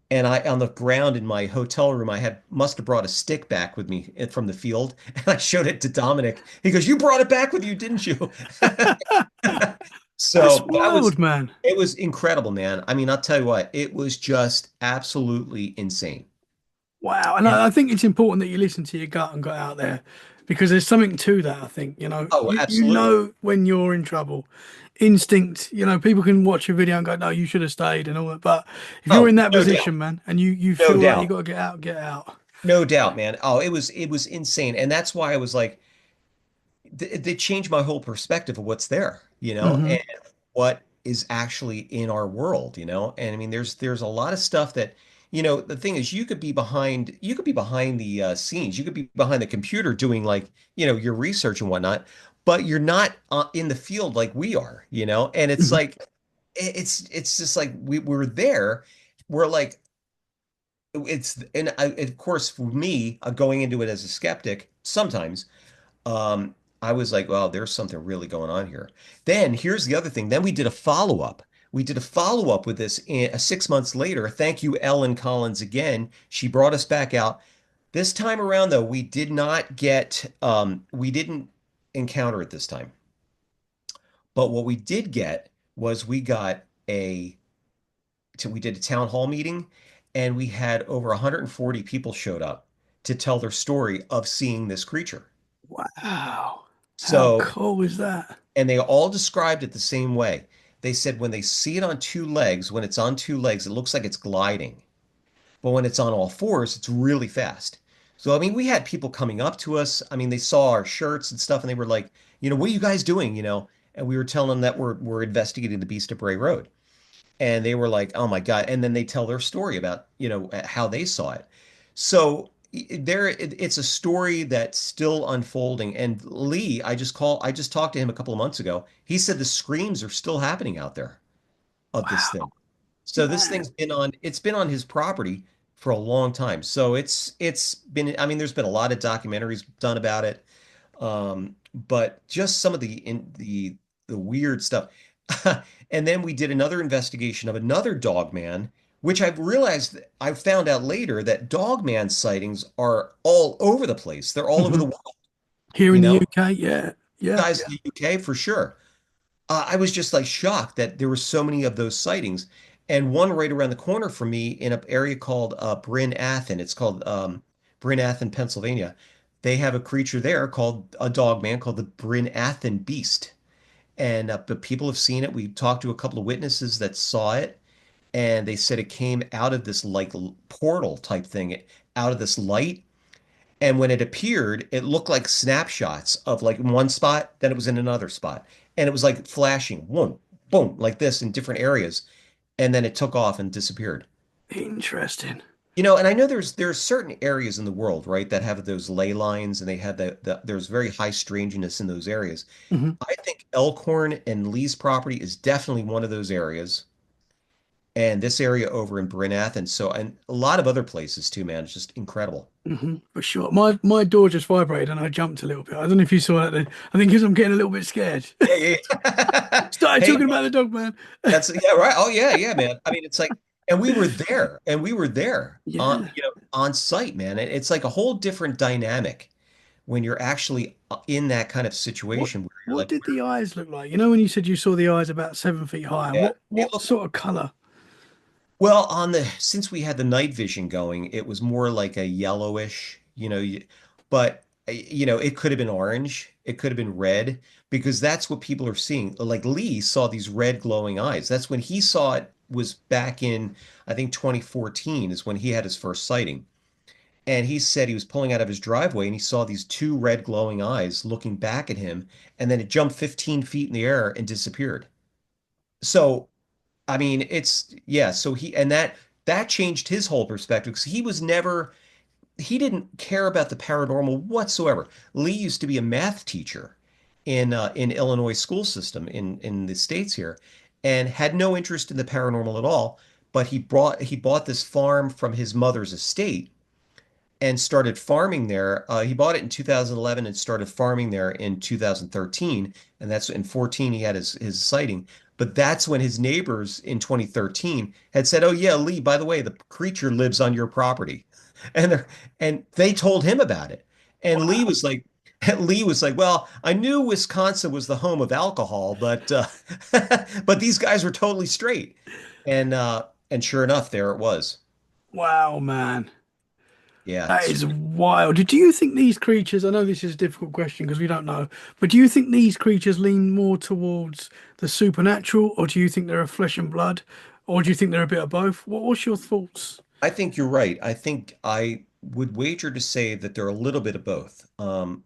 And I on the ground in my hotel room, I had must have brought a stick back with me from the field. And I showed it to Dominic. He goes, "You brought it back with you, didn't you?" That's So wild, man. it was incredible, man. I mean, I'll tell you what, it was just absolutely insane. Wow. And And I think it's important that you listen to your gut and got out there because there's something to that, I think. oh, You absolutely. know when you're in trouble. Instinct, people can watch a video and go, no, you should have stayed and all that. But if you're Oh, in that no doubt. position, man, and you No feel like you doubt. got to get out, get out. No doubt, man. Oh, it was insane. And that's why I was like, they changed my whole perspective of what's there, Hmm. and what is actually in our world. And I mean, there's a lot of stuff that, the thing is, you could be behind the scenes, you could be behind the computer doing like, your research and whatnot, but you're not in the field like we are. And it's Hmm. like, it's just like we're there. We're like, of course, for me, going into it as a skeptic, sometimes I was like, well, there's something really going on here. Then here's the other thing. Then we did a follow-up. We did a follow-up with this 6 months later. Thank you, Ellen Collins, again. She brought us back out. This time around, though, we didn't encounter it this time. But what we did get was we did a town hall meeting, and we had over 140 people showed up to tell their story of seeing this creature. Wow. How So cool is that? and they all described it the same way. They said when they see it when it's on two legs, it looks like it's gliding. But when it's on all fours, it's really fast. So, I mean, we had people coming up to us. I mean, they saw our shirts and stuff and they were like, what are you guys doing? And we were telling them that we're investigating the Beast of Bray Road. And they were like, "Oh my God." And then they tell their story about, how they saw it. So it's a story that's still unfolding. And Lee, I just talked to him a couple of months ago. He said the screams are still happening out there of this Wow, thing. So this man. thing's been on his property for a long time. So it's been, I mean, there's been a lot of documentaries done about it. But just some of the weird stuff. And then we did another investigation of another Dogman, which I've realized I found out later that Dogman sightings are all over the place. They're all over Hmm. the world, Here in you the know, UK, yeah, yeah. guys in the UK for sure. I was just like shocked that there were so many of those sightings. And one right around the corner from me in an area called Bryn Athyn. It's called Bryn Athyn, Pennsylvania. They have a creature there called a dog man called the Bryn Athyn Beast. And but people have seen it. We talked to a couple of witnesses that saw it, and they said it came out of this like portal type thing, out of this light. And when it appeared, it looked like snapshots of like in one spot, then it was in another spot. And it was like flashing, boom, boom, like this in different areas. And then it took off and disappeared. Interesting. And I know there's certain areas in the world, right, that have those ley lines and they have there's very high strangeness in those areas. Hmm. I think Elkhorn and Lee's property is definitely one of those areas. And this area over in Brinath and a lot of other places too, man. It's just incredible. Hmm. For sure. My door just vibrated and I jumped a little bit. I don't know if you saw that then. I think because I'm getting a little bit scared. Yeah, yeah, yeah. Started Hey, talking about the dog man. that's yeah, right. Oh yeah, yeah, man. I mean, it's like, and we were there on, Yeah. on site, man. It's like a whole different dynamic when you're actually in that kind of What situation where you're what like, did the eyes look like? You know when you said you saw the eyes about 7 feet high, yeah, they what look sort of color? well since we had the night vision going, it was more like a yellowish, but it could have been orange, it could have been red, because that's what people are seeing. Like Lee saw these red glowing eyes. That's when he saw it was back in, I think 2014 is when he had his first sighting. And he said he was pulling out of his driveway and he saw these two red glowing eyes looking back at him, and then it jumped 15 feet in the air and disappeared. So I mean, it's yeah. So that changed his whole perspective because he didn't care about the paranormal whatsoever. Lee used to be a math teacher in Illinois school system in the States here, and had no interest in the paranormal at all. But he bought this farm from his mother's estate and started farming there. He bought it in 2011 and started farming there in 2013, and that's in 14 he had his sighting. But that's when his neighbors in 2013 had said, "Oh yeah, Lee, by the way, the creature lives on your property," and they told him about it. And Lee Wow. was like, "Well, I knew Wisconsin was the home of alcohol, but but these guys were totally straight." And sure enough, there it was. Wow, man. Yeah, That is wild. Do you think these creatures, I know this is a difficult question because we don't know, but do you think these creatures lean more towards the supernatural, or do you think they're a flesh and blood, or do you think they're a bit of both? What's your thoughts? I think you're right. I think I would wager to say that they're a little bit of both.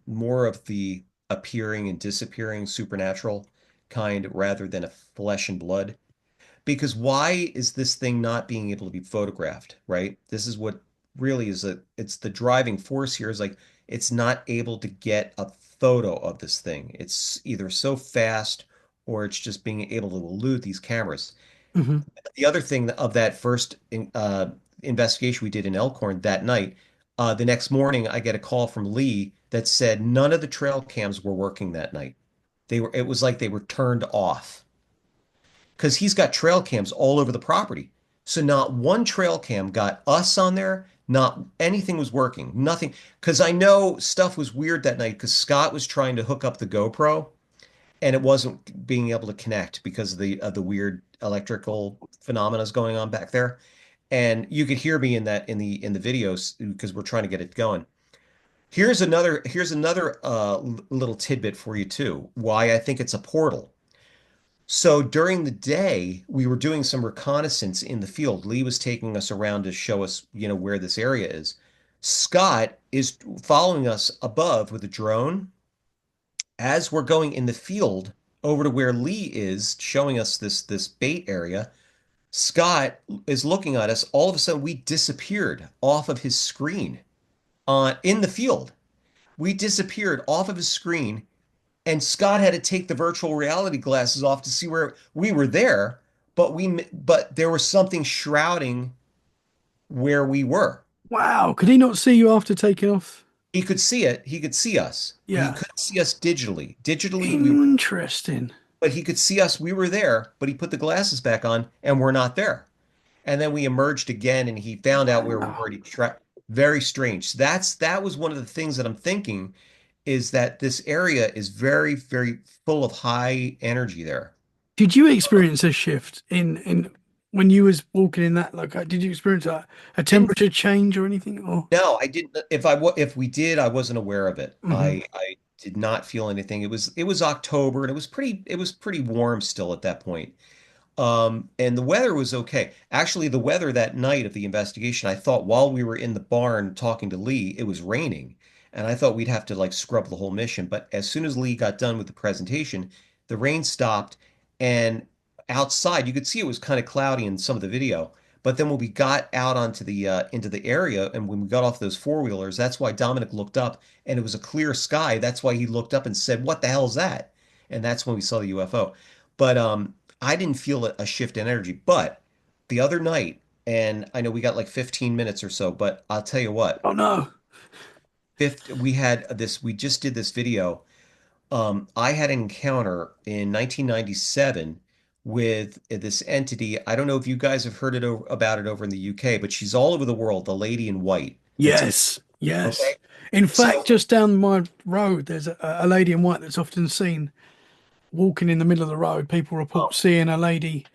More of the appearing and disappearing supernatural kind rather than a flesh and blood. Because why is this thing not being able to be photographed, right? This is what really it's the driving force here is like it's not able to get a photo of this thing. It's either so fast or it's just being able to elude these cameras. Hmm. The other thing of that first investigation we did in Elkhorn that night, the next morning I get a call from Lee that said none of the trail cams were working that night. It was like they were turned off because he's got trail cams all over the property. So not one trail cam got us on there. Not anything was working. Nothing. Because I know stuff was weird that night because Scott was trying to hook up the GoPro and it wasn't being able to connect because of the weird electrical phenomena going on back there. And you could hear me in that in the videos because we're trying to get it going. Here's another little tidbit for you too. Why I think it's a portal. So during the day, we were doing some reconnaissance in the field. Lee was taking us around to show us, where this area is. Scott is following us above with a drone as we're going in the field over to where Lee is showing us this bait area. Scott is looking at us. All of a sudden, we disappeared off of his screen on in the field. We disappeared off of his screen, and Scott had to take the virtual reality glasses off to see where we were there, but there was something shrouding where we were. Wow. Could he not see you after taking off? He could see it. He could see us. He Yeah. couldn't see us digitally. Digitally, we were, Interesting. but he could see us. We were there, but he put the glasses back on, and we're not there. And then we emerged again, and he found out where we were. Wow. Very strange. That was one of the things that I'm thinking is that this area is very, very full of high energy there. Did you experience a shift in when you was walking in that like did you experience a Didn't temperature change or anything or No, I didn't. If we did, I wasn't aware of it. hmm I did not feel anything. It was October and it was pretty warm still at that point. And the weather was okay. Actually, the weather that night of the investigation, I thought while we were in the barn talking to Lee, it was raining. And I thought we'd have to like scrub the whole mission. But as soon as Lee got done with the presentation, the rain stopped. And outside, you could see it was kind of cloudy in some of the video. But then when we got out onto the into the area and when we got off those four-wheelers, that's why Dominic looked up and it was a clear sky. That's why he looked up and said, "What the hell is that?" And that's when we saw the UFO. But I didn't feel a shift in energy. But the other night, and I know we got like 15 minutes or so, but I'll tell you what, oh no. we had this, we just did this video. I had an encounter in 1997 with this entity. I don't know if you guys have heard about it over in the UK, but she's all over the world, the lady in white. That's Yes, yes. okay. In fact, So, just down my road there's a lady in white that's often seen walking in the middle of the road. People report oh, seeing a lady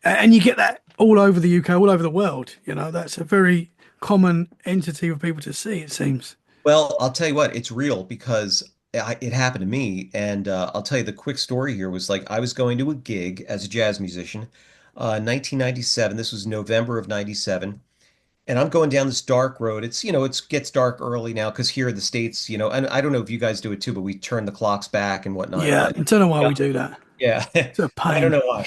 and you get that all over the UK, all over the world, that's a very common entity for people to see, it seems. well, I'll tell you what, it's real because it happened to me. And I'll tell you the quick story here was like I was going to a gig as a jazz musician, 1997. This was November of 97. And I'm going down this dark road. It gets dark early now because here in the States, and I don't know if you guys do it too, but we turn the clocks back and whatnot. Yeah, But I don't know why yeah, we do that. yeah. It's a I don't pain. know why.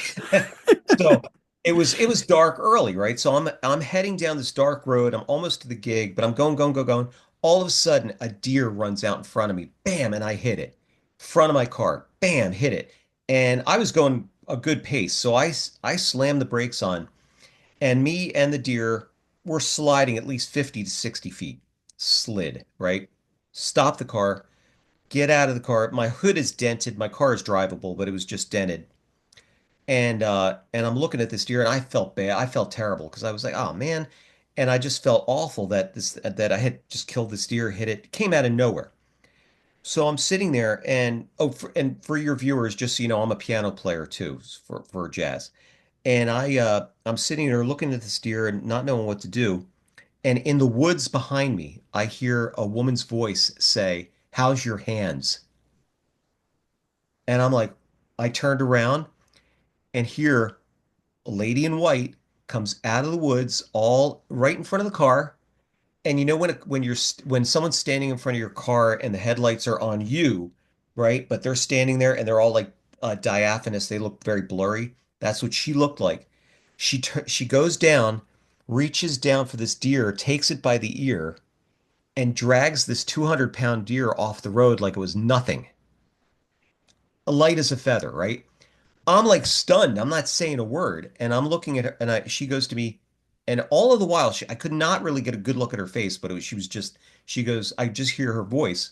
So it was dark early, right? So I'm heading down this dark road. I'm almost to the gig, but I'm going, going, going, going. All of a sudden, a deer runs out in front of me. Bam, and I hit it. Front of my car. Bam, hit it. And I was going a good pace. So I slammed the brakes on, and me and the deer were sliding at least 50 to 60 feet. Slid, right? Stop the car, get out of the car. My hood is dented. My car is drivable, but it was just dented. And I'm looking at this deer and I felt bad. I felt terrible because I was like, oh man. And I just felt awful that I had just killed this deer, hit it, came out of nowhere. So I'm sitting there and and for your viewers, just so you know, I'm a piano player too for jazz. And I'm sitting there looking at this deer and not knowing what to do. And in the woods behind me, I hear a woman's voice say, "How's your hands?" And I'm like, I turned around and here a lady in white comes out of the woods all right in front of the car. And when someone's standing in front of your car and the headlights are on you, right? But they're standing there and they're all like diaphanous. They look very blurry. That's what she looked like. She goes down, reaches down for this deer, takes it by the ear, and drags this 200-pound deer off the road like it was nothing. Light as a feather, right? I'm like stunned. I'm not saying a word. And I'm looking at her, and she goes to me, and all of the while, I could not really get a good look at her face, but she was just, she goes, I just hear her voice.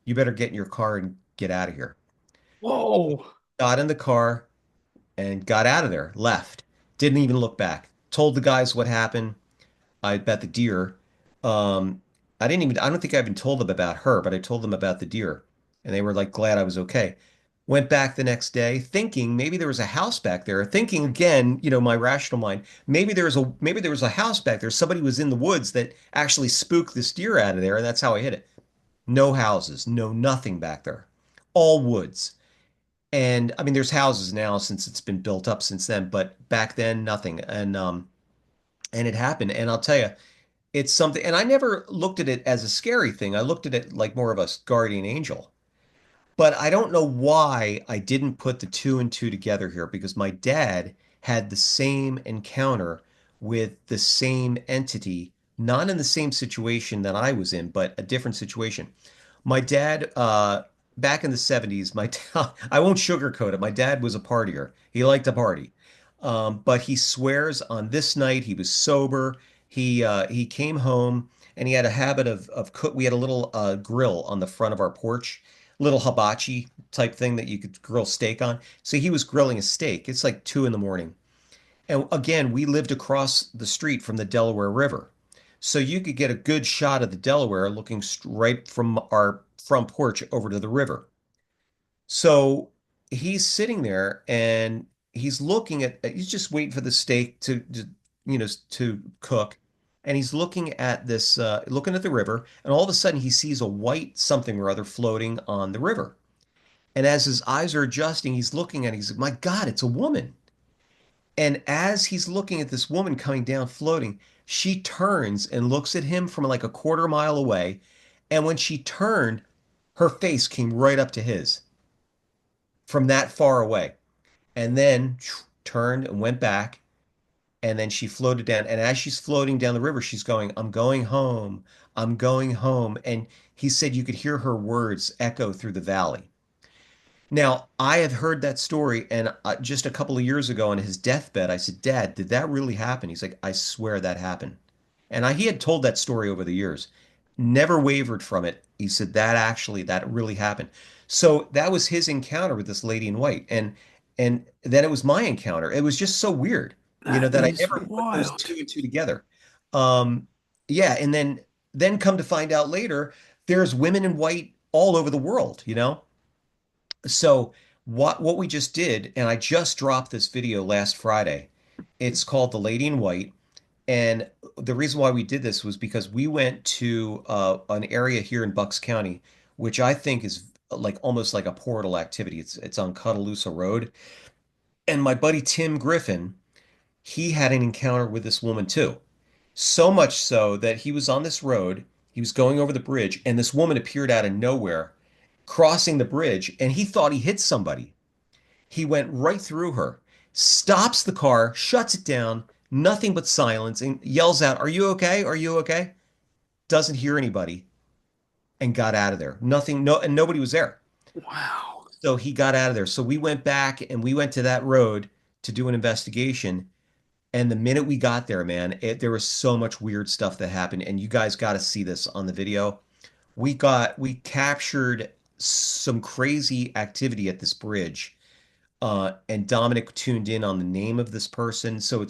You better get in your car and get out of here. Whoa. Got in the car and got out of there, left. Didn't even look back. Told the guys what happened. I bet the deer. I don't think I even told them about her, but I told them about the deer. And they were like glad I was okay. Went back the next day thinking maybe there was a house back there. Thinking again, my rational mind, maybe there was a house back there. Somebody was in the woods that actually spooked this deer out of there, and that's how I hit it. No houses, no nothing back there. All woods. And I mean there's houses now since it's been built up since then, but back then nothing. And it happened. And I'll tell you, it's something, and I never looked at it as a scary thing. I looked at it like more of a guardian angel. But I don't know why I didn't put the two and two together here because my dad had the same encounter with the same entity, not in the same situation that I was in, but a different situation. My dad, back in the 70s, I won't sugarcoat it. My dad was a partier. He liked to party. But he swears on this night he was sober. He came home and he had a habit of cook. We had a little grill on the front of our porch, little hibachi type thing that you could grill steak on. So he was grilling a steak. It's like 2 in the morning. And again, we lived across the street from the Delaware River. So you could get a good shot of the Delaware looking straight from our front porch over to the river. So he's sitting there and he's just waiting for the steak to cook. And he's looking at looking at the river, and all of a sudden he sees a white something or other floating on the river. And as his eyes are adjusting, he's looking at it, he's like, my God, it's a woman. And as he's looking at this woman coming down floating, she turns and looks at him from like a quarter mile away. And when she turned, her face came right up to his from that far away. And then turned and went back. And then she floated down. And as she's floating down the river, she's going, I'm going home. I'm going home. And he said you could hear her words echo through the valley. Now, I had heard that story, and just a couple of years ago on his deathbed, I said, Dad, did that really happen? He's like, I swear that happened. And he had told that story over the years, never wavered from it. He said, that really happened. So that was his encounter with this lady in white. And then it was my encounter. It was just so weird, That that I is never put those wild. two and two together. Um, yeah, and then come to find out later, there's women in white all over the world. So what we just did, and I just dropped this video last Friday. It's called The Lady in White. And the reason why we did this was because we went to an area here in Bucks County, which I think is like almost like a portal activity. It's on Cuddaloosa Road. And my buddy Tim Griffin, he had an encounter with this woman too. So much so that he was on this road, he was going over the bridge, and this woman appeared out of nowhere, crossing the bridge, and he thought he hit somebody. He went right through her, stops the car, shuts it down, nothing but silence, and yells out, Are you okay? Are you okay? Doesn't hear anybody and got out of there. Nothing, no, and nobody was there. Wow. So he got out of there. So we went back and we went to that road to do an investigation. And the minute we got there, man, there was so much weird stuff that happened. And you guys got to see this on the video. We captured some crazy activity at this bridge. And Dominic tuned in on the name of this person. So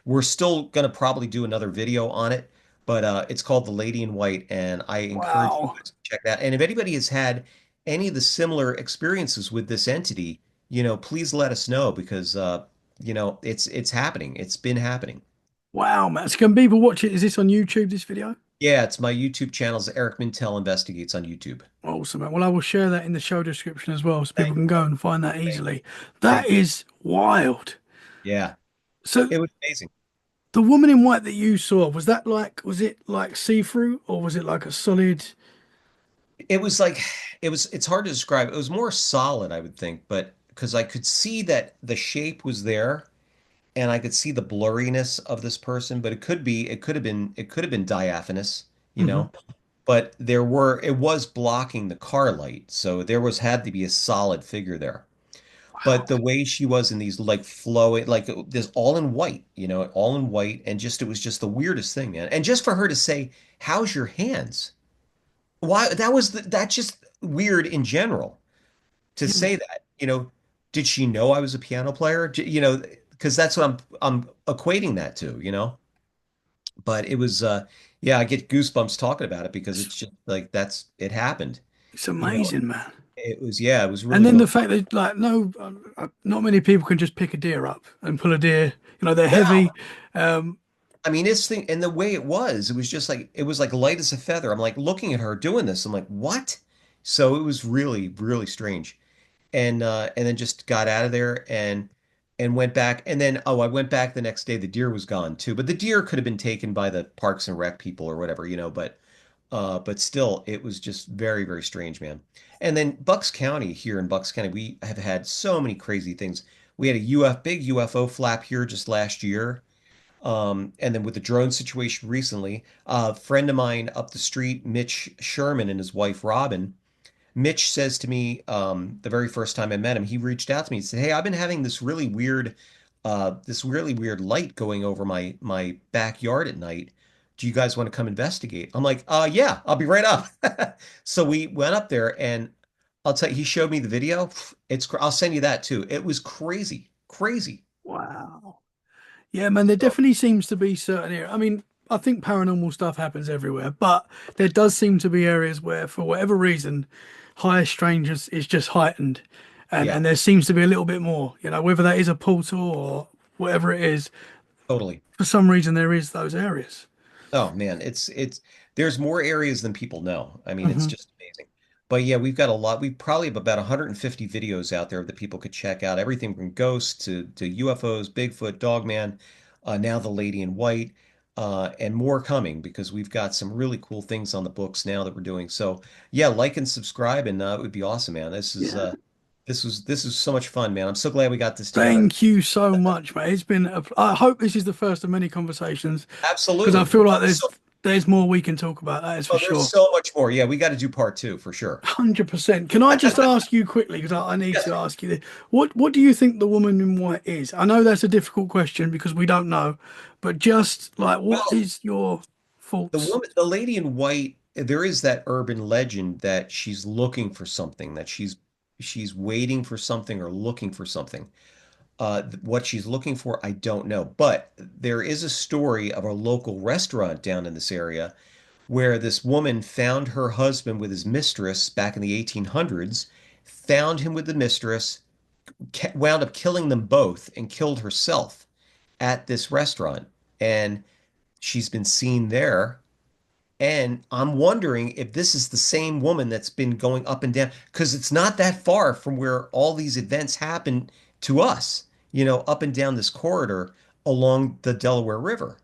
we're still gonna probably do another video on it, but it's called The Lady in White, and I encourage you Wow. guys to check that. And if anybody has had any of the similar experiences with this entity, please let us know because it's happening. It's been happening. Wow, man. So can people watch it? Is this on YouTube, this video? Yeah, it's my YouTube channel's Eric Mintel Investigates on YouTube. Awesome, man. Well, I will share that in the show description as well so people Thank can you. go and find that Thank easily. you. That Thank you. is wild. Yeah, So it was amazing. the woman in white that you saw, was it like see-through or was it like a solid? It was like it's hard to describe. It was more solid, I would think, but because I could see that the shape was there and I could see the blurriness of this person, but it could have been diaphanous, you Mhm. know. But it was blocking the car light, so had to be a solid figure there. But Wow. the way she was in these like flowing, like this all in white, all in white, and it was just the weirdest thing, man. And just for her to say, "How's your hands?" Why that's just weird in general to Yeah. say that. Did she know I was a piano player? Because that's what I'm equating that to. But it was yeah, I get goosebumps talking about it because It's, it's just like it happened. it's You know, amazing, man. it was And really, then really the fact that like no, not many people can just pick a deer up and pull a deer. They're no. heavy. Um, I mean, it's thing and the way it was just like it was like light as a feather. I'm like looking at her doing this. I'm like, what? So it was really, really strange. And then just got out of there. And and went back. And then, I went back the next day. The deer was gone too, but the deer could have been taken by the Parks and Rec people or whatever, but still, it was just very, very strange, man. And then Bucks County, here in Bucks County, we have had so many crazy things. We had a big UFO flap here just last year. And then with the drone situation recently, a friend of mine up the street, Mitch Sherman and his wife Robin, Mitch says to me, the very first time I met him, he reached out to me and said, "Hey, I've been having this really weird light going over my backyard at night. Do you guys want to come investigate?" I'm like, yeah, I'll be right up." So we went up there, and I'll tell you, he showed me the video. I'll send you that too. It was crazy, crazy. Wow. Yeah, man, there So definitely seems to be certain areas. I mean, I think paranormal stuff happens everywhere, but there does seem to be areas where, for whatever reason, higher strangeness is just heightened. yeah, And there seems to be a little bit more, whether that is a portal or whatever it is, totally. for some reason there is those areas. Oh man, it's there's more areas than people know. I mean, it's Hmm. just amazing. But yeah, we've got a lot. We probably have about 150 videos out there that people could check out. Everything from ghosts to UFOs, Bigfoot, Dogman, now the Lady in White, and more coming because we've got some really cool things on the books now that we're doing. So yeah, like and subscribe, and it would be awesome, man. Yeah. This is so much fun, man. I'm so glad we got this together. Thank you so much, mate. I hope this is the first of many conversations because I Absolutely. feel Oh, like there's more we can talk about. That is for there's sure. so much more. Yeah, we got to do part two for sure. 100%. Can I just ask you quickly, because I need Yes. to ask you this. What do you think the woman in white is? I know that's a difficult question because we don't know, but just like what Well, is your thoughts? the lady in white, there is that urban legend that she's looking for something, that she's waiting for something or looking for something. What she's looking for, I don't know. But there is a story of a local restaurant down in this area where this woman found her husband with his mistress back in the 1800s, found him with the mistress, wound up killing them both and killed herself at this restaurant. And she's been seen there. And I'm wondering if this is the same woman that's been going up and down, because it's not that far from where all these events happen to us, up and down this corridor along the Delaware River.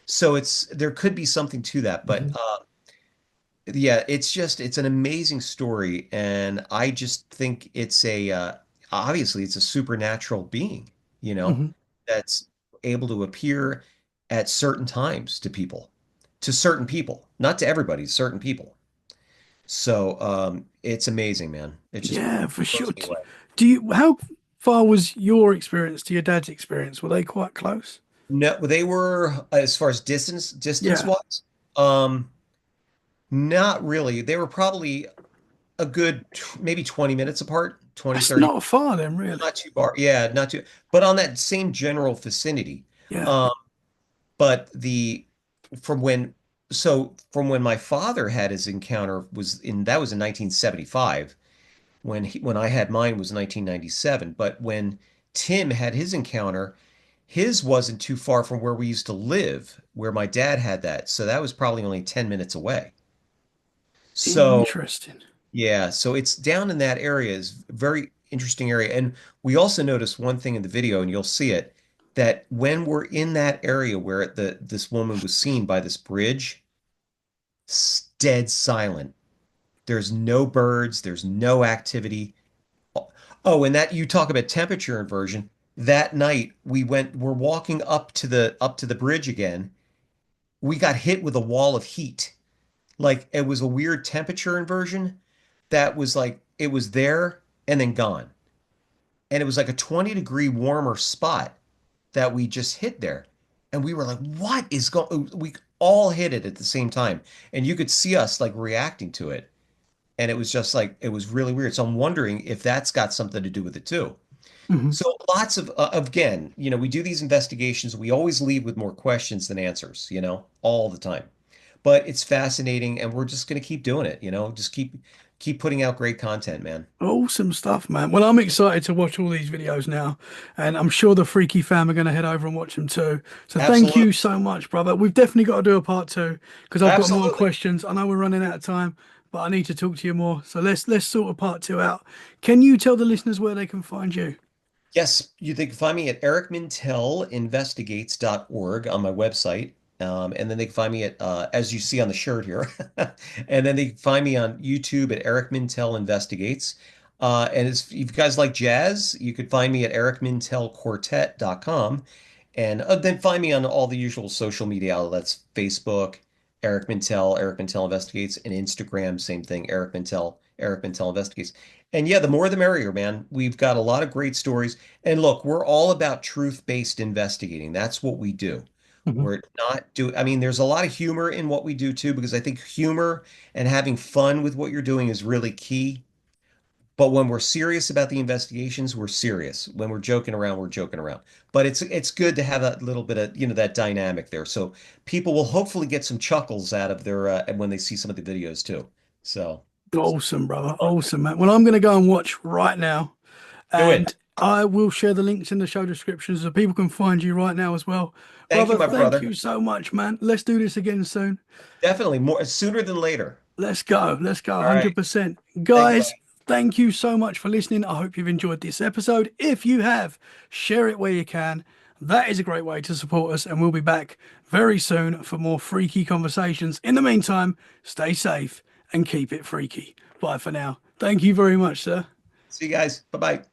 So there could be something to that. But Hmm. yeah, it's an amazing story. And I just think obviously it's a supernatural being, Hmm. that's able to appear at certain times to certain people, not to everybody, certain people. So it's amazing, man. It just Yeah, for blows sure. me away. How far was your experience to your dad's experience? Were they quite close? No, they were as far as distance Yeah, wise, not really. They were probably a good maybe 20 minutes apart, 20, that's 30. not far then, really. Not too far. Yeah, not too, but on that same general vicinity. Yeah, Um, but from when, from when my father had his encounter that was in 1975. When I had mine was 1997. But when Tim had his encounter, his wasn't too far from where we used to live, where my dad had that. So that was probably only 10 minutes away. So interesting. yeah, so it's down in that area is very interesting area. And we also noticed one thing in the video, and you'll see it, that when we're in that area where this woman was seen by this bridge, dead silent. There's no birds, there's no activity. Oh, and that you talk about temperature inversion. That night we're walking up to the bridge again. We got hit with a wall of heat. Like it was a weird temperature inversion that was like it was there and then gone. And it was like a 20-degree warmer spot that we just hit there. And we were like, what is going? We all hit it at the same time. And you could see us like reacting to it. And it was just like, it was really weird. So I'm wondering if that's got something to do with it too. Hmm. So lots again, we do these investigations. We always leave with more questions than answers, all the time. But it's fascinating, and we're just going to keep doing it, just keep putting out great content, man. Awesome stuff, man. Well, I'm excited to watch all these videos now, and I'm sure the Freaky fam are going to head over and watch them too. So thank Absolutely. you so much, brother. We've definitely got to do a part two because I've got more Absolutely. questions. I know we're running out of time, but I need to talk to you more. So let's sort of part two out. Can you tell the listeners where they can find you? Yes, you can find me at ericmintelinvestigates.org on my website. And then they can find me at, as you see on the shirt here. And then they can find me on YouTube at Eric Mintel Investigates. And if you guys like jazz, you could find me at ericmintelquartet.com. And then find me on all the usual social media outlets, Facebook, Eric Mintel, Eric Mintel Investigates, and Instagram, same thing, Eric Mintel, Eric Mintel Investigates. And yeah, the more the merrier, man. We've got a lot of great stories. And look, we're all about truth-based investigating. That's what we do. Mhm. We're not do I mean, there's a lot of humor in what we do too, because I think humor and having fun with what you're doing is really key. But when we're serious about the investigations, we're serious. When we're joking around, we're joking around. But it's good to have that little bit of, that dynamic there. So people will hopefully get some chuckles out of their when they see some of the videos too. So Awesome, brother. Awesome, man. Well, I'm going to go and watch right now, do it. and I will share the links in the show description so people can find you right now as well. Thank you, Brother, my thank brother. you so much, man. Let's do this again soon. Definitely more sooner than later. Let's go. Let's go. All right. 100%. Thanks, Guys, buddy. thank you so much for listening. I hope you've enjoyed this episode. If you have, share it where you can. That is a great way to support us, and we'll be back very soon for more freaky conversations. In the meantime, stay safe and keep it freaky. Bye for now. Thank you very much, sir. See you guys. Bye-bye.